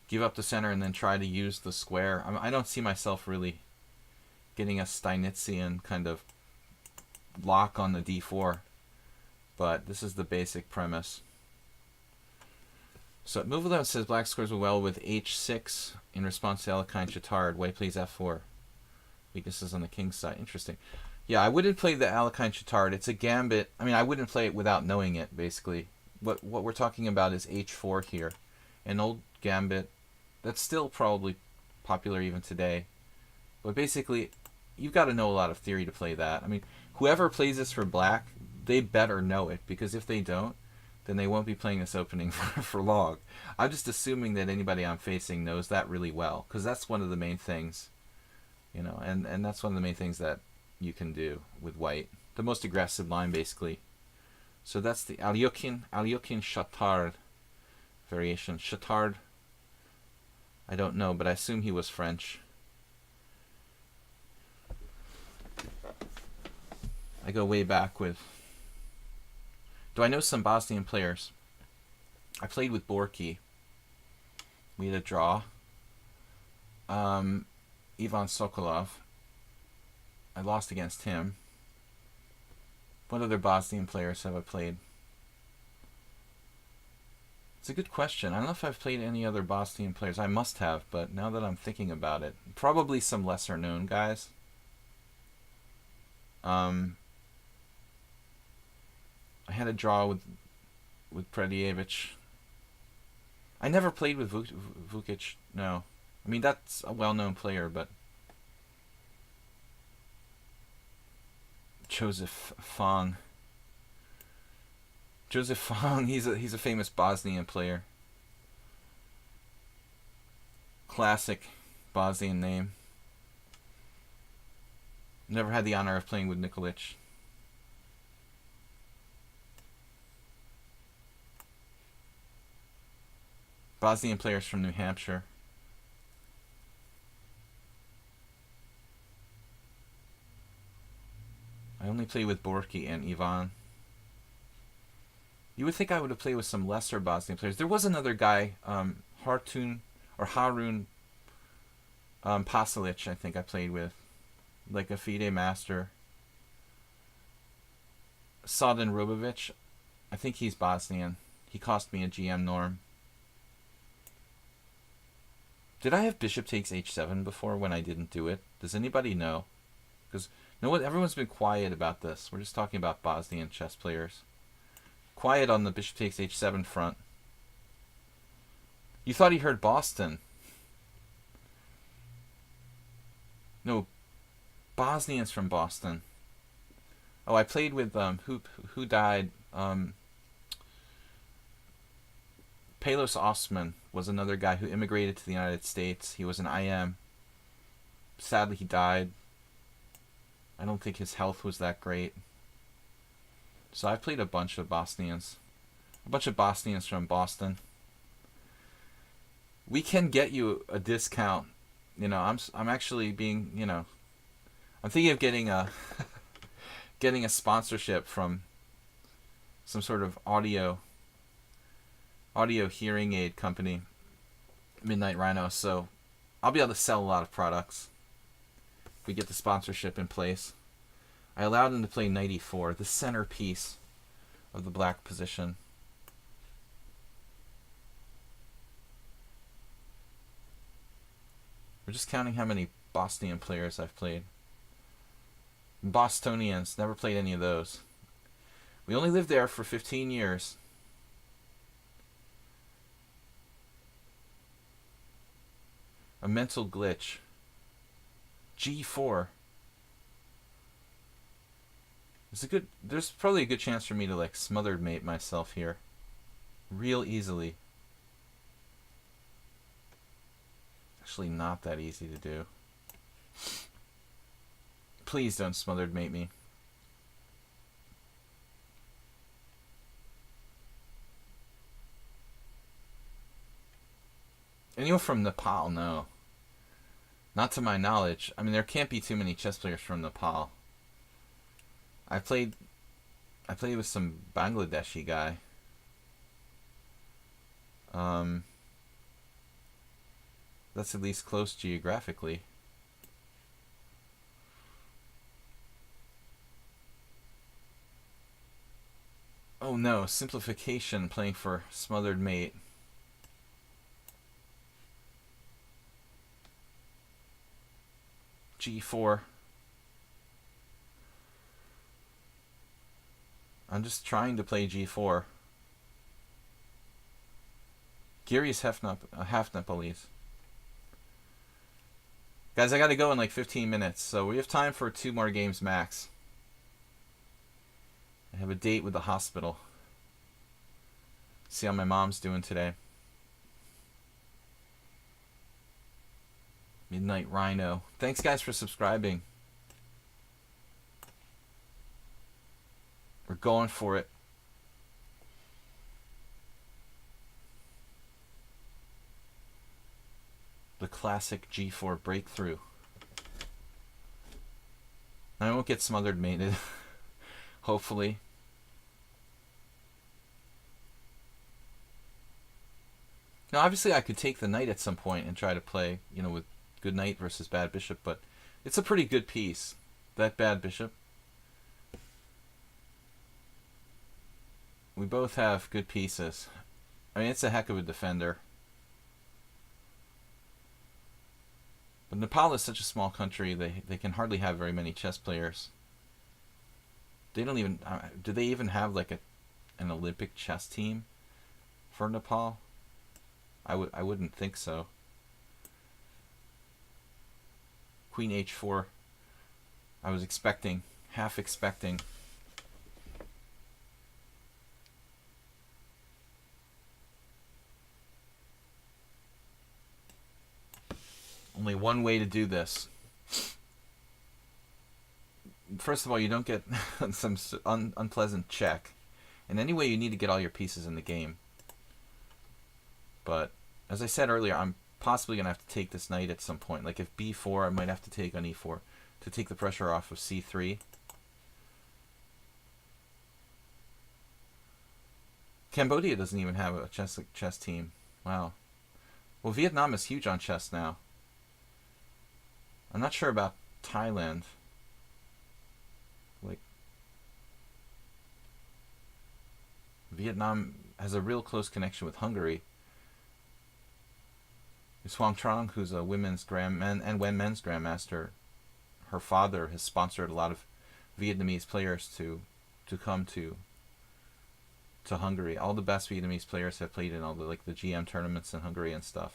Give up the center and then try to use the square. I don't see myself really getting a Steinitzian kind of lock on the D4, but this is the basic premise. So move 11 says black scores well with H6 in response to Alekhine Chittard. White plays F4. Weaknesses on the king's side. Interesting. Yeah, I wouldn't play the Alekhine Chittard. It's a gambit. I mean, I wouldn't play it without knowing it, basically. What we're talking about is H4 here. An old gambit that's still probably popular even today. But basically, you've got to know a lot of theory to play that. I mean, whoever plays this for black, they better know it, because if they don't, then they won't be playing this opening for long. I'm just assuming that anybody I'm facing knows that really well, because that's one of the main things, you know, and that's one of the main things that you can do with white. The most aggressive line, basically. So that's the Alyokhin Chittard variation. Chittard, I don't know, but I assume he was French. I go way back with... Do I know some Bosnian players? I played with Borky. We had a draw. Ivan Sokolov. I lost against him. What other Bosnian players have I played? It's a good question. I don't know if I've played any other Bosnian players. I must have, but now that I'm thinking about it, probably some lesser known guys. I had a draw with Predijevic. I never played with Vukic. No, I mean that's a well-known player, but Joseph Fong. Joseph Fong. He's a famous Bosnian player. Classic Bosnian name. Never had the honor of playing with Nikolic. Bosnian players from New Hampshire. I only play with Borky and Ivan. You would think I would have played with some lesser Bosnian players. There was another guy, Harun Pasalic, I think I played with. Like a FIDE master. Sadin Robovic, I think he's Bosnian. He cost me a GM norm. Did I have bishop takes h7 before when I didn't do it? Does anybody know? Because everyone's been quiet about this. We're just talking about Bosnian chess players. Quiet on the bishop takes h7 front. You thought he heard Boston. No, Bosnians from Boston. Oh, I played with who died. Palos Osman was another guy who immigrated to the United States. He was an IM. Sadly, he died. I don't think his health was that great. So I played a bunch of Bosnians. A bunch of Bosnians from Boston. We can get you a discount. You know, I'm actually being, you know, I'm thinking of getting a getting a sponsorship from some sort of audio hearing aid company, Midnight Rhino. So I'll be able to sell a lot of products if we get the sponsorship in place. I allowed him to play knight e4, the centerpiece of the black position. We're just counting how many Bosnian players I've played. Bostonians, never played any of those. We only lived there for 15 years. A mental glitch. G4. There's probably a good chance for me to like smothered mate myself here. Real easily. Actually not that easy to do. Please don't smothered mate me. Anyone from Nepal? No. Not to my knowledge. I mean, there can't be too many chess players from Nepal. I played with some Bangladeshi guy. That's at least close geographically. Oh no, simplification playing for smothered mate. G4. I'm just trying to play G4. Gary's half Nepalese. Guys, I gotta go in like 15 minutes, so we have time for 2 more games max. I have a date with the hospital. See how my mom's doing today. Midnight Rhino. Thanks guys for subscribing. We're going for it. The classic G4 breakthrough. I won't get smothered mated. hopefully. Now, obviously, I could take the knight at some point and try to play, you know, with good knight versus bad bishop, but it's a pretty good piece, that bad bishop. We both have good pieces. I mean, it's a heck of a defender. But Nepal is such a small country, they can hardly have very many chess players. They don't even... do they even have, like, an Olympic chess team for Nepal? I wouldn't think so. Queen h4. I was expecting, half expecting. Only one way to do this. First of all, you don't get some unpleasant check. And anyway, you need to get all your pieces in the game. But, as I said earlier, I'm possibly going to have to take this knight at some point. Like, if b4, I might have to take on e4 to take the pressure off of c3. Cambodia doesn't even have a chess team. Wow. Well, Vietnam is huge on chess now. I'm not sure about Thailand. Like, Vietnam has a real close connection with Hungary. Xuan Trong, who's a women's men's grandmaster, her father has sponsored a lot of Vietnamese players to come to Hungary. All the best Vietnamese players have played in all the the GM tournaments in Hungary and stuff.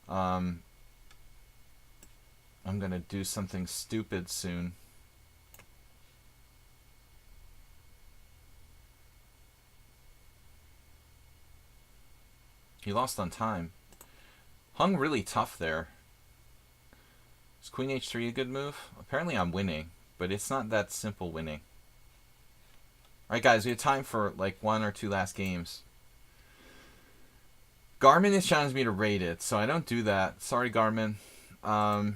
I'm gonna do something stupid soon. He lost on time. Hung really tough there. Is Queen h3 a good move? Apparently I'm winning, but it's not that simple winning. Alright guys, we have time for like 1 or 2 last games. Garmin has challenged me to rate it, so I don't do that. Sorry, Garmin. I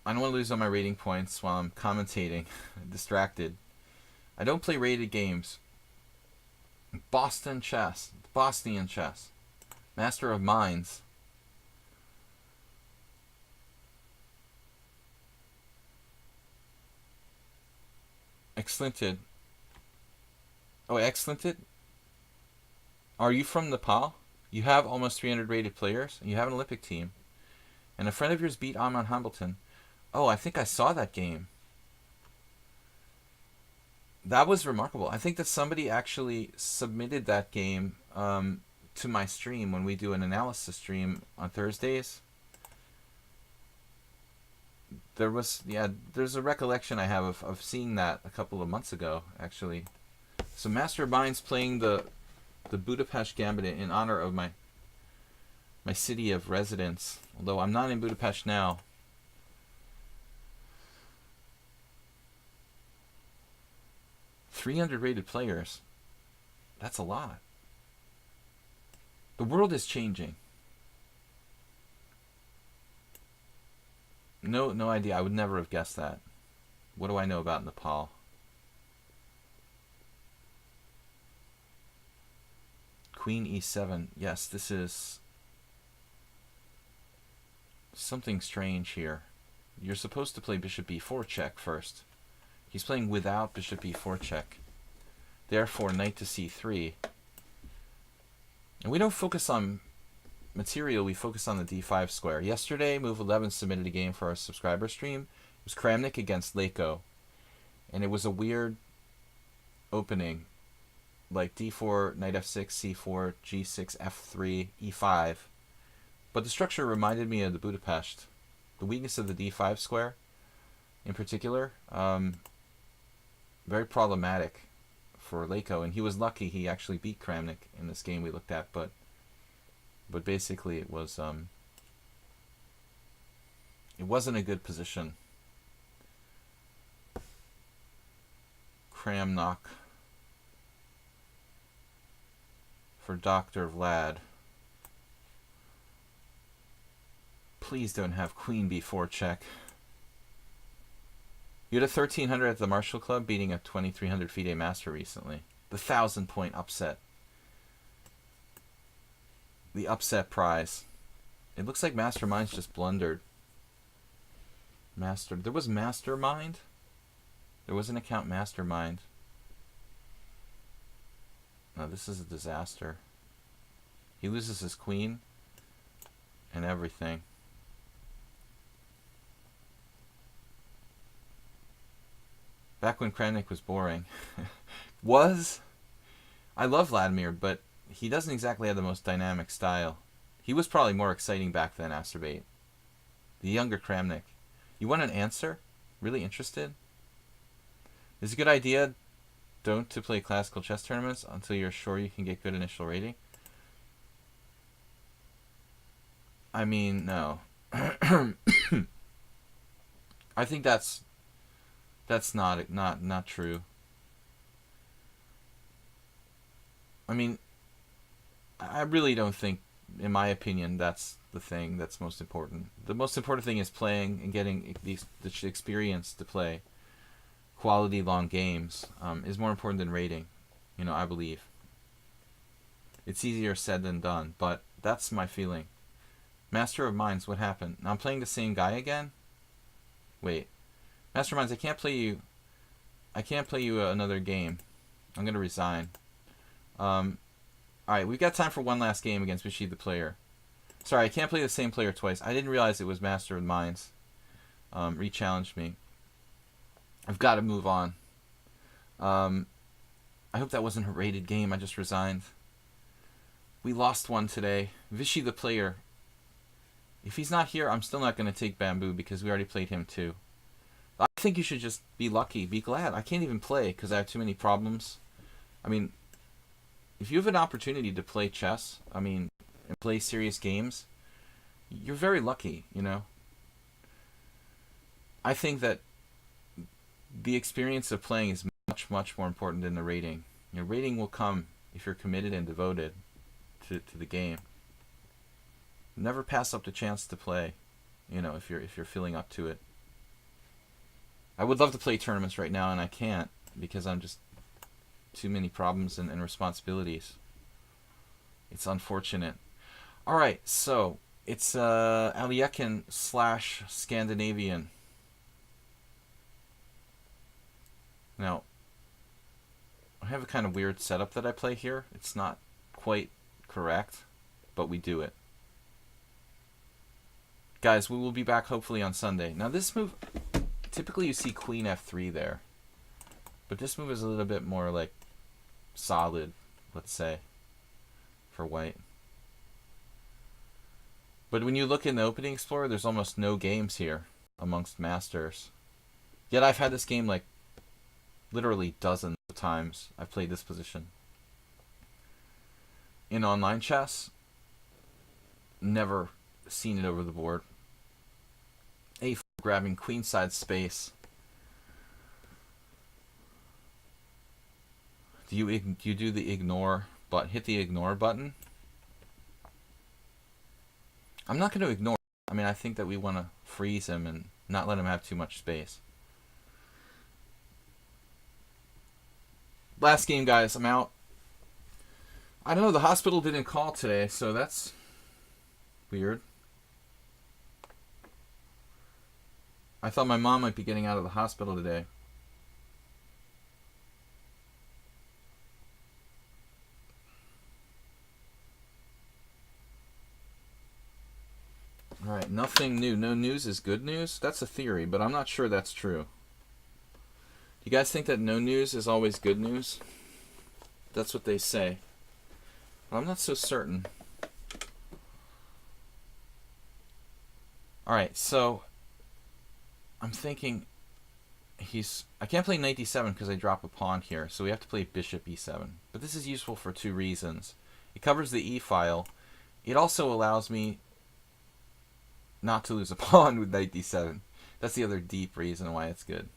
don't want to lose all my rating points while I'm commentating. Distracted. I don't play rated games. Boston chess. Bosnian chess. Master of Minds. Exlinted. Oh, Exlinted? Are you from Nepal? You have almost 300 rated players, and you have an Olympic team. And a friend of yours beat Amon Hambleton. Oh, I think I saw that game. That was remarkable. I think that somebody actually submitted that game to my stream when we do an analysis stream on Thursdays. There's a recollection I have of seeing that a couple of months ago, actually. So Master of Minds playing the Budapest Gambit in honor of my city of residence, although I'm not in Budapest now. $300 rated players. That's a lot. The world is changing. No idea. I would never have guessed that. What do I know about Nepal? Queen e7. Yes, this is something strange here. You're supposed to play bishop b4 check first. He's playing without bishop b4 check. Therefore, knight to c3. And we don't focus on material, we focus on the d5 square. Yesterday, Move 11 submitted a game for our subscriber stream. It was Kramnik against Leko. And it was a weird opening. Like d4, knight f6, c4, g6, f3, e5. But the structure reminded me of the Budapest. The weakness of the d5 square, in particular, very problematic for Leko. And he was lucky he actually beat Kramnik in this game we looked at. But basically it was it wasn't a good position. Kramnik for Dr. Vlad. Please don't have queen b4 check. You had a 1300 at the Marshall Club, beating a 2300 FIDE master recently. The 1,000-point upset. The upset prize. It looks like Mastermind's just blundered. There was Mastermind? There was an account Mastermind. No, this is a disaster. He loses his queen and everything. Back when Kramnik was boring. I love Vladimir, but he doesn't exactly have the most dynamic style. He was probably more exciting back then, Asterbate. The younger Kramnik. You want an answer? Really interested? Is it a good idea don't to play classical chess tournaments until you're sure you can get good initial rating? I mean, no. I think that's not true. I mean, I really don't think, in my opinion, that's the thing that's most important. The most important thing is playing and getting the experience to play quality long games is more important than rating. You know, I believe. It's easier said than done, but that's my feeling. Master of Minds, what happened? Now I'm playing the same guy again? Wait. Master of Minds, I can't play you another game. I'm going to resign. Alright, we've got time for one last game against Vishy the player. Sorry, I can't play the same player twice. I didn't realize it was Master of Minds. Re-challenged me. I've got to move on. I hope that wasn't a rated game. I just resigned. We lost one today. Vishy the player. If he's not here, I'm still not going to take Bamboo because we already played him too. I think you should just be lucky. Be glad. I can't even play because I have too many problems. I mean, if you have an opportunity to play chess, and play serious games, you're very lucky, you know? I think that the experience of playing is much, much more important than the rating. Your rating will come if you're committed and devoted to the game. Never pass up the chance to play, you know, if you're feeling up to it. I would love to play tournaments right now, and I can't because I'm just too many problems and responsibilities. It's unfortunate. Alright, so it's Aliekin / Scandinavian. Now, I have a kind of weird setup that I play here. It's not quite correct, but we do it. Guys, we will be back hopefully on Sunday. Now this move, typically you see Queen F3 there. But this move is a little bit more like solid, let's say, for white. But when you look in the Opening Explorer, there's almost no games here amongst masters. Yet I've had this game like literally dozens of times. I've played this position. In online chess, never seen it over the board. A4 grabbing queenside space. Do you do the ignore, but hit the ignore button? I'm not going to ignore. I mean, I think that we want to freeze him and not let him have too much space. Last game, guys. I'm out. I don't know. The hospital didn't call today, so that's weird. I thought my mom might be getting out of the hospital today. Alright, nothing new. No news is good news? That's a theory, but I'm not sure that's true. Do you guys think that no news is always good news? That's what they say. But I'm not so certain. Alright, so I'm thinking I can't play knight d7 because I drop a pawn here, so we have to play bishop e7. But this is useful for two reasons. It covers the e file. It also allows me not to lose a pawn with knight d7. That's the other deep reason why it's good.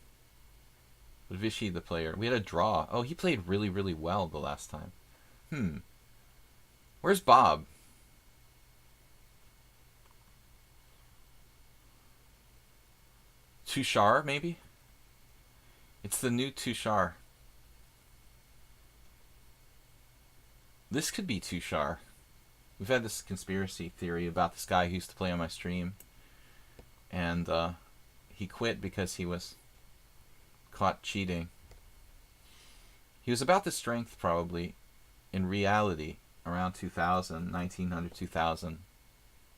But Vishy, the player, we had a draw. Oh, he played really, really well the last time. Where's Bob? Tushar, maybe? It's the new Tushar. This could be Tushar. We've had this conspiracy theory about this guy who used to play on my stream. And he quit because he was caught cheating. He was about the strength, probably, in reality, around 2000, 1900, 2000,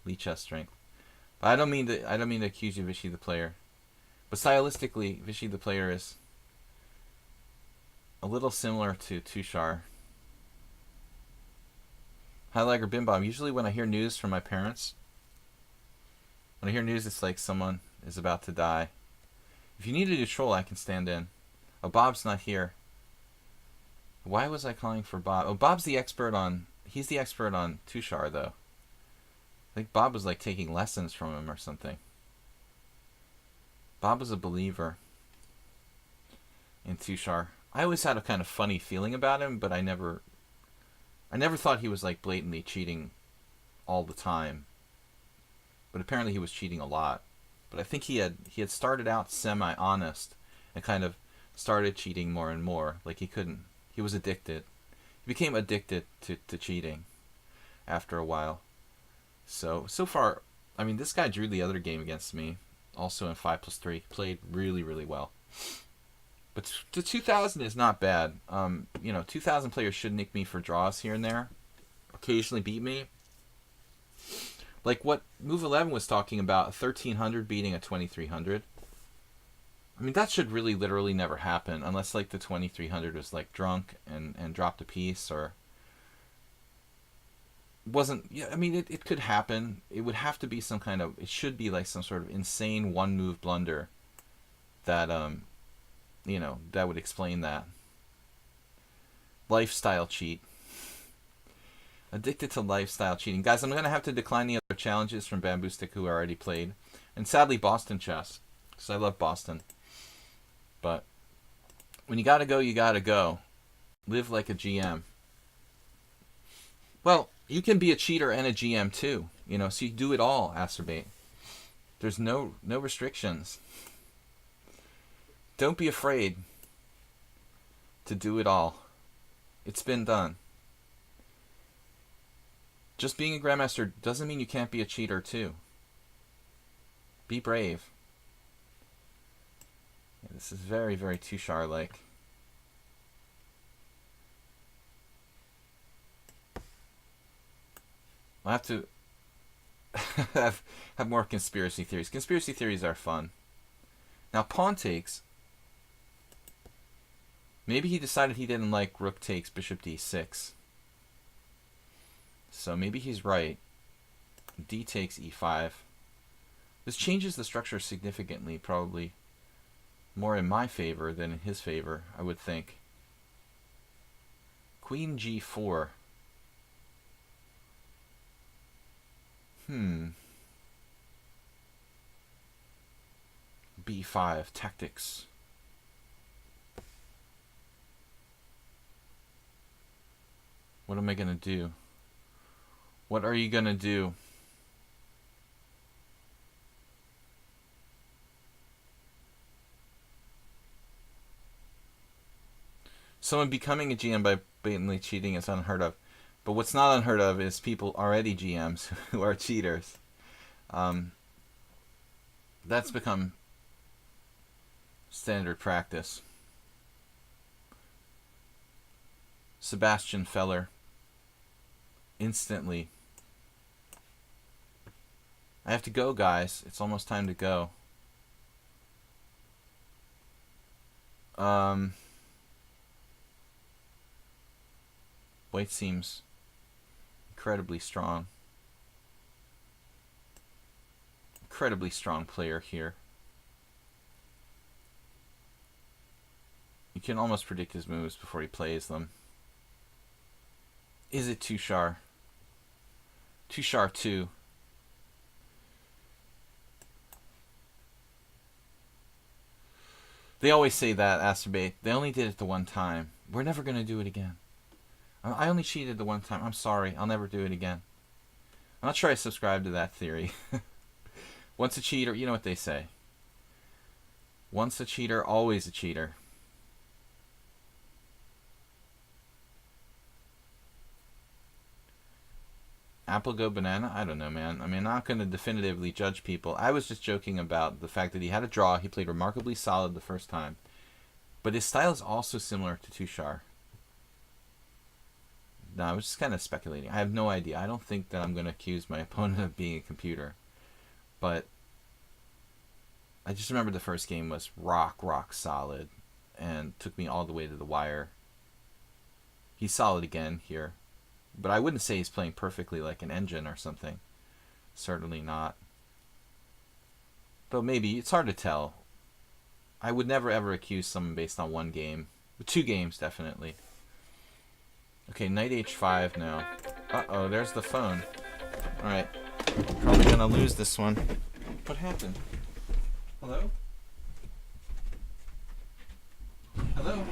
lichess strength. But I don't mean to accuse you, Vishy the player. But stylistically, Vishy the player is a little similar to Tushar. Hi, Liger Bimbom. Usually when I hear news from my parents, when I hear news, it's like someone is about to die. If you need a new troll, I can stand in. Oh, Bob's not here. Why was I calling for Bob? Oh, Bob's the expert on... He's the expert on Tushar, though. I think Bob was like taking lessons from him or something. Bob was a believer in Tushar. I always had a kind of funny feeling about him, but I never thought he was like blatantly cheating all the time. But apparently he was cheating a lot. But I think he had started out semi-honest and kind of started cheating more and more. Like he was addicted. He became addicted to cheating after a while. So far, I mean, this guy drew the other game against me, also in 5+3. Played really, really well. But the 2000 is not bad. 2000 players should nick me for draws here and there. Occasionally beat me. Like what Move 11 was talking about, a 1300 beating a 2300. I mean, that should really literally never happen unless like the 2300 was like drunk and dropped a piece or wasn't. Yeah, I mean, it could happen. It would have to be some kind of, it should be like some sort of insane one move blunder that that would explain that. Lifestyle cheat. Addicted to lifestyle cheating. Guys, I'm going to have to decline the other challenges from Bamboo Stick who I already played. And sadly, Boston Chess. Because I love Boston. But when you gotta go, you gotta go. Live like a GM. Well, you can be a cheater and a GM too. So you do it all, Acerbate. There's no restrictions. Don't be afraid to do it all. It's been done. Just being a Grandmaster doesn't mean you can't be a cheater too. Be brave. Yeah, this is very, very Tushar-like. I'll have to have more conspiracy theories. Conspiracy theories are fun. Now, pawn takes. Maybe he decided he didn't like rook takes bishop d6. So maybe he's right. D takes e5. This changes the structure significantly, probably more in my favor than in his favor, I would think. Queen g4. b5, tactics. What am I going to do? What are you going to do? Someone becoming a GM by blatantly cheating is unheard of. But what's not unheard of is people already GMs who are cheaters. That's become standard practice. Sebastian Feller. Instantly. I have to go, guys. It's almost time to go. White seems incredibly strong. Incredibly strong player here. You can almost predict his moves before he plays them. Is it Tushar? Tushar 2. They always say that, Acerbate. They only did it the one time. We're never going to do it again. I only cheated the one time. I'm sorry. I'll never do it again. I'm not sure I subscribe to that theory. Once a cheater, you know what they say. Once a cheater, always a cheater. Apple go banana? I don't know, man. I mean, I'm not going to definitively judge people. I was just joking about the fact that he had a draw. He played remarkably solid the first time. But his style is also similar to Tushar. No, I was just kind of speculating. I have no idea. I don't think that I'm going to accuse my opponent of being a computer. But I just remember the first game was rock solid and took me all the way to the wire. He's solid again here. But I wouldn't say he's playing perfectly like an engine or something. Certainly not. Though maybe, it's hard to tell. I would never ever accuse someone based on one game. But 2 games, definitely. Okay, knight h5 now. Uh-oh, there's the phone. Alright. Probably gonna lose this one. What happened? Hello? Hello?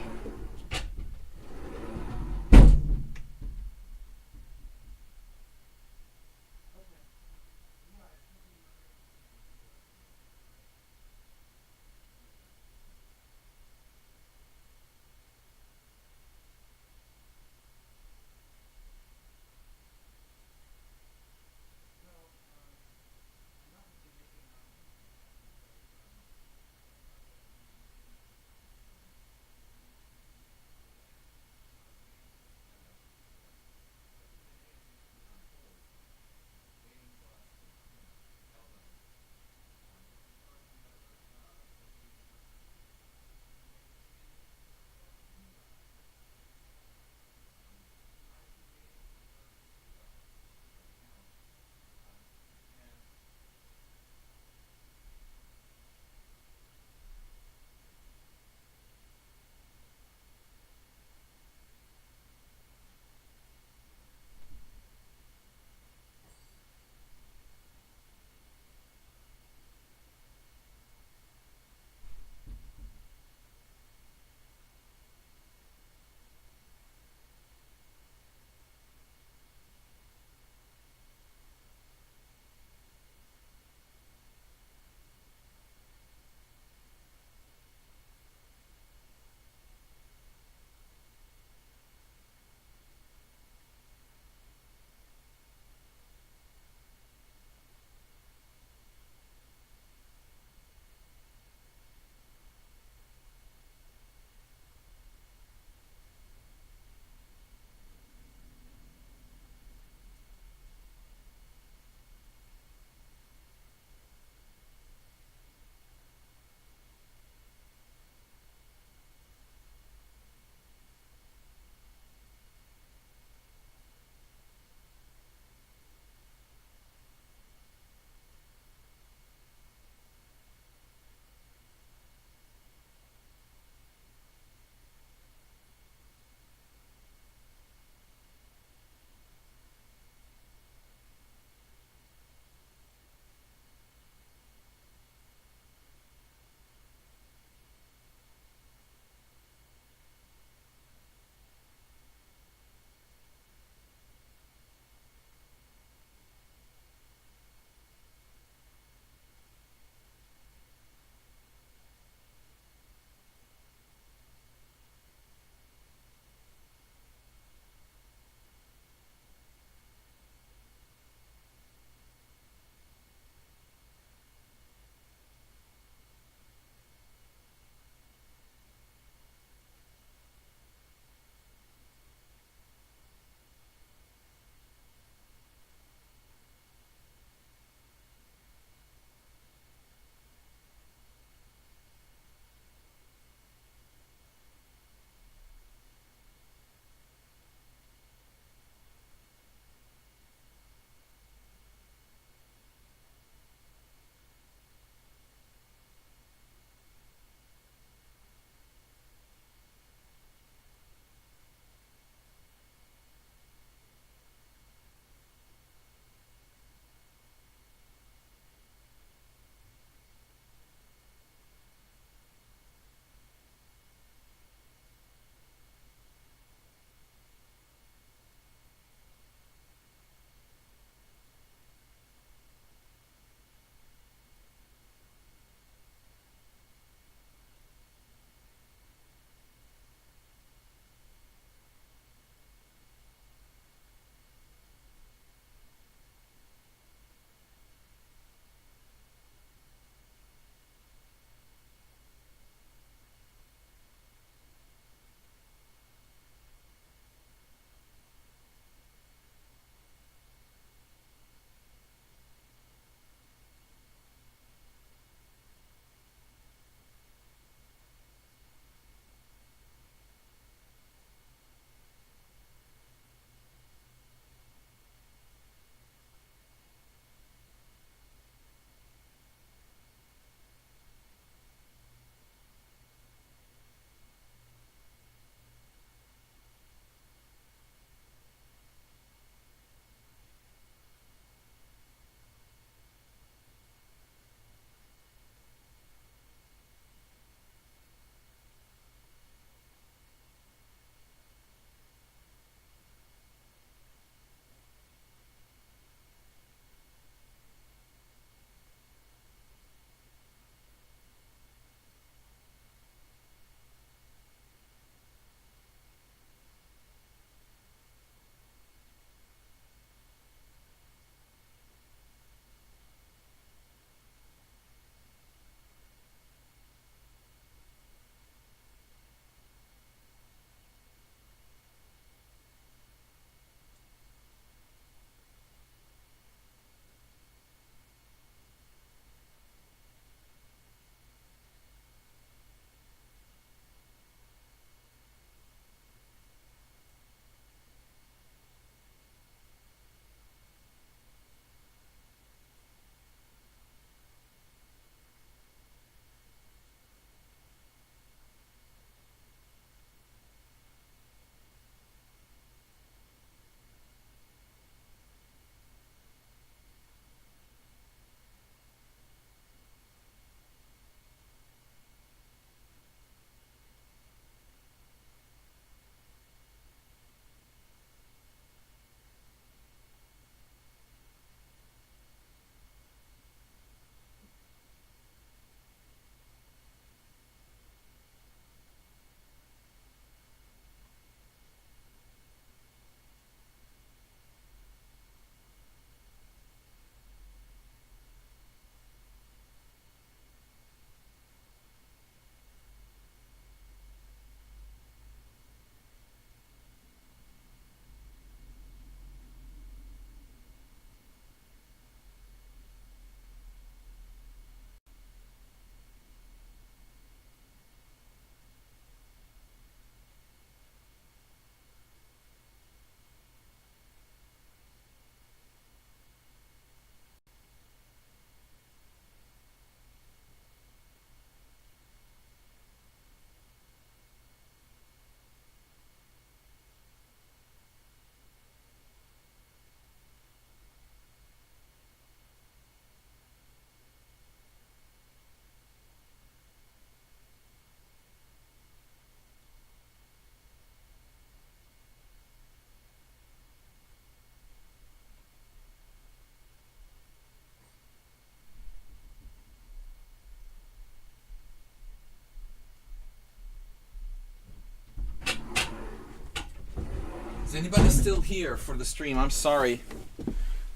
Anybody still here for the stream? I'm sorry.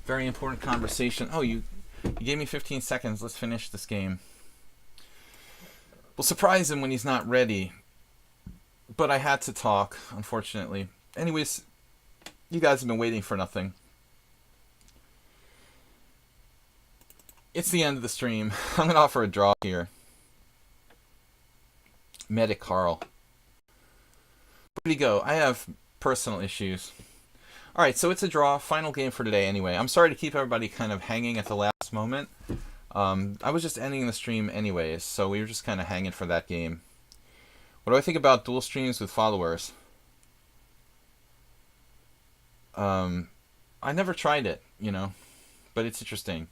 Very important conversation. Oh, you gave me 15 seconds. Let's finish this game. We'll surprise him when he's not ready. But I had to talk, unfortunately. Anyways, you guys have been waiting for nothing. It's the end of the stream. I'm going to offer a draw here. Medic Carl. Where'd he go? I have personal issues. Alright, so it's a draw. Final game for today anyway. I'm sorry to keep everybody kind of hanging at the last moment. I was just ending the stream anyways, so we were just kind of hanging for that game. What do I think about dual streams with followers? I never tried it, you know, but it's interesting.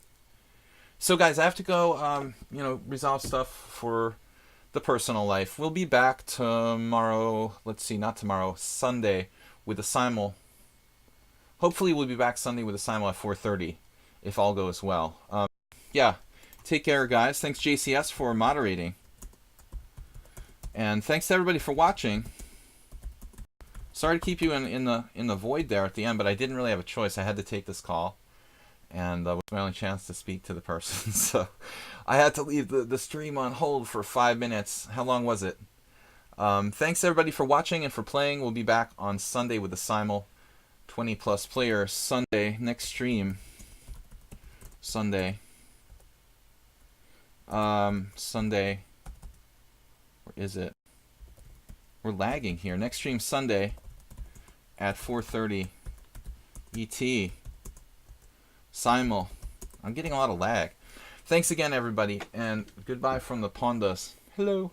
So guys, I have to go, resolve stuff for the personal life. We'll be back tomorrow, let's see, not tomorrow, Sunday with a simul. Hopefully we'll be back Sunday with a simul at 4:30, if all goes well. Yeah, take care, guys. Thanks, JCS, for moderating. And thanks to everybody for watching. Sorry to keep you in the void there at the end, but I didn't really have a choice. I had to take this call, and it was my only chance to speak to the person. So I had to leave the stream on hold for 5 minutes. How long was it? Thanks everybody for watching and for playing. We'll be back on Sunday with the simul. 20 plus players Sunday. Next stream. Sunday. Sunday. Where is it? We're lagging here. Next stream Sunday at 4:30 ET. Simul. I'm getting a lot of lag. Thanks again, everybody, and goodbye from the Pondas. Hello.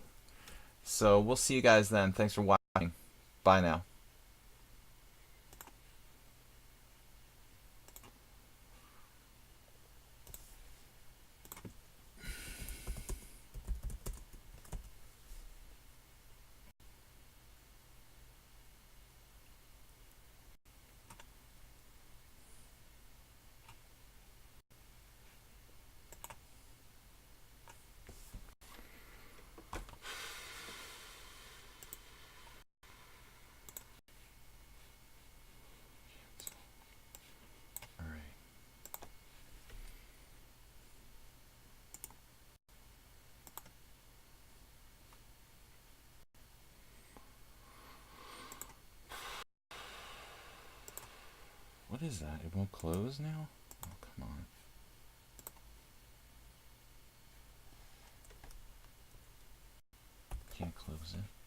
So we'll see you guys then. Thanks for watching. Bye now. What is that? It won't close now? Oh, come on. Can't close it.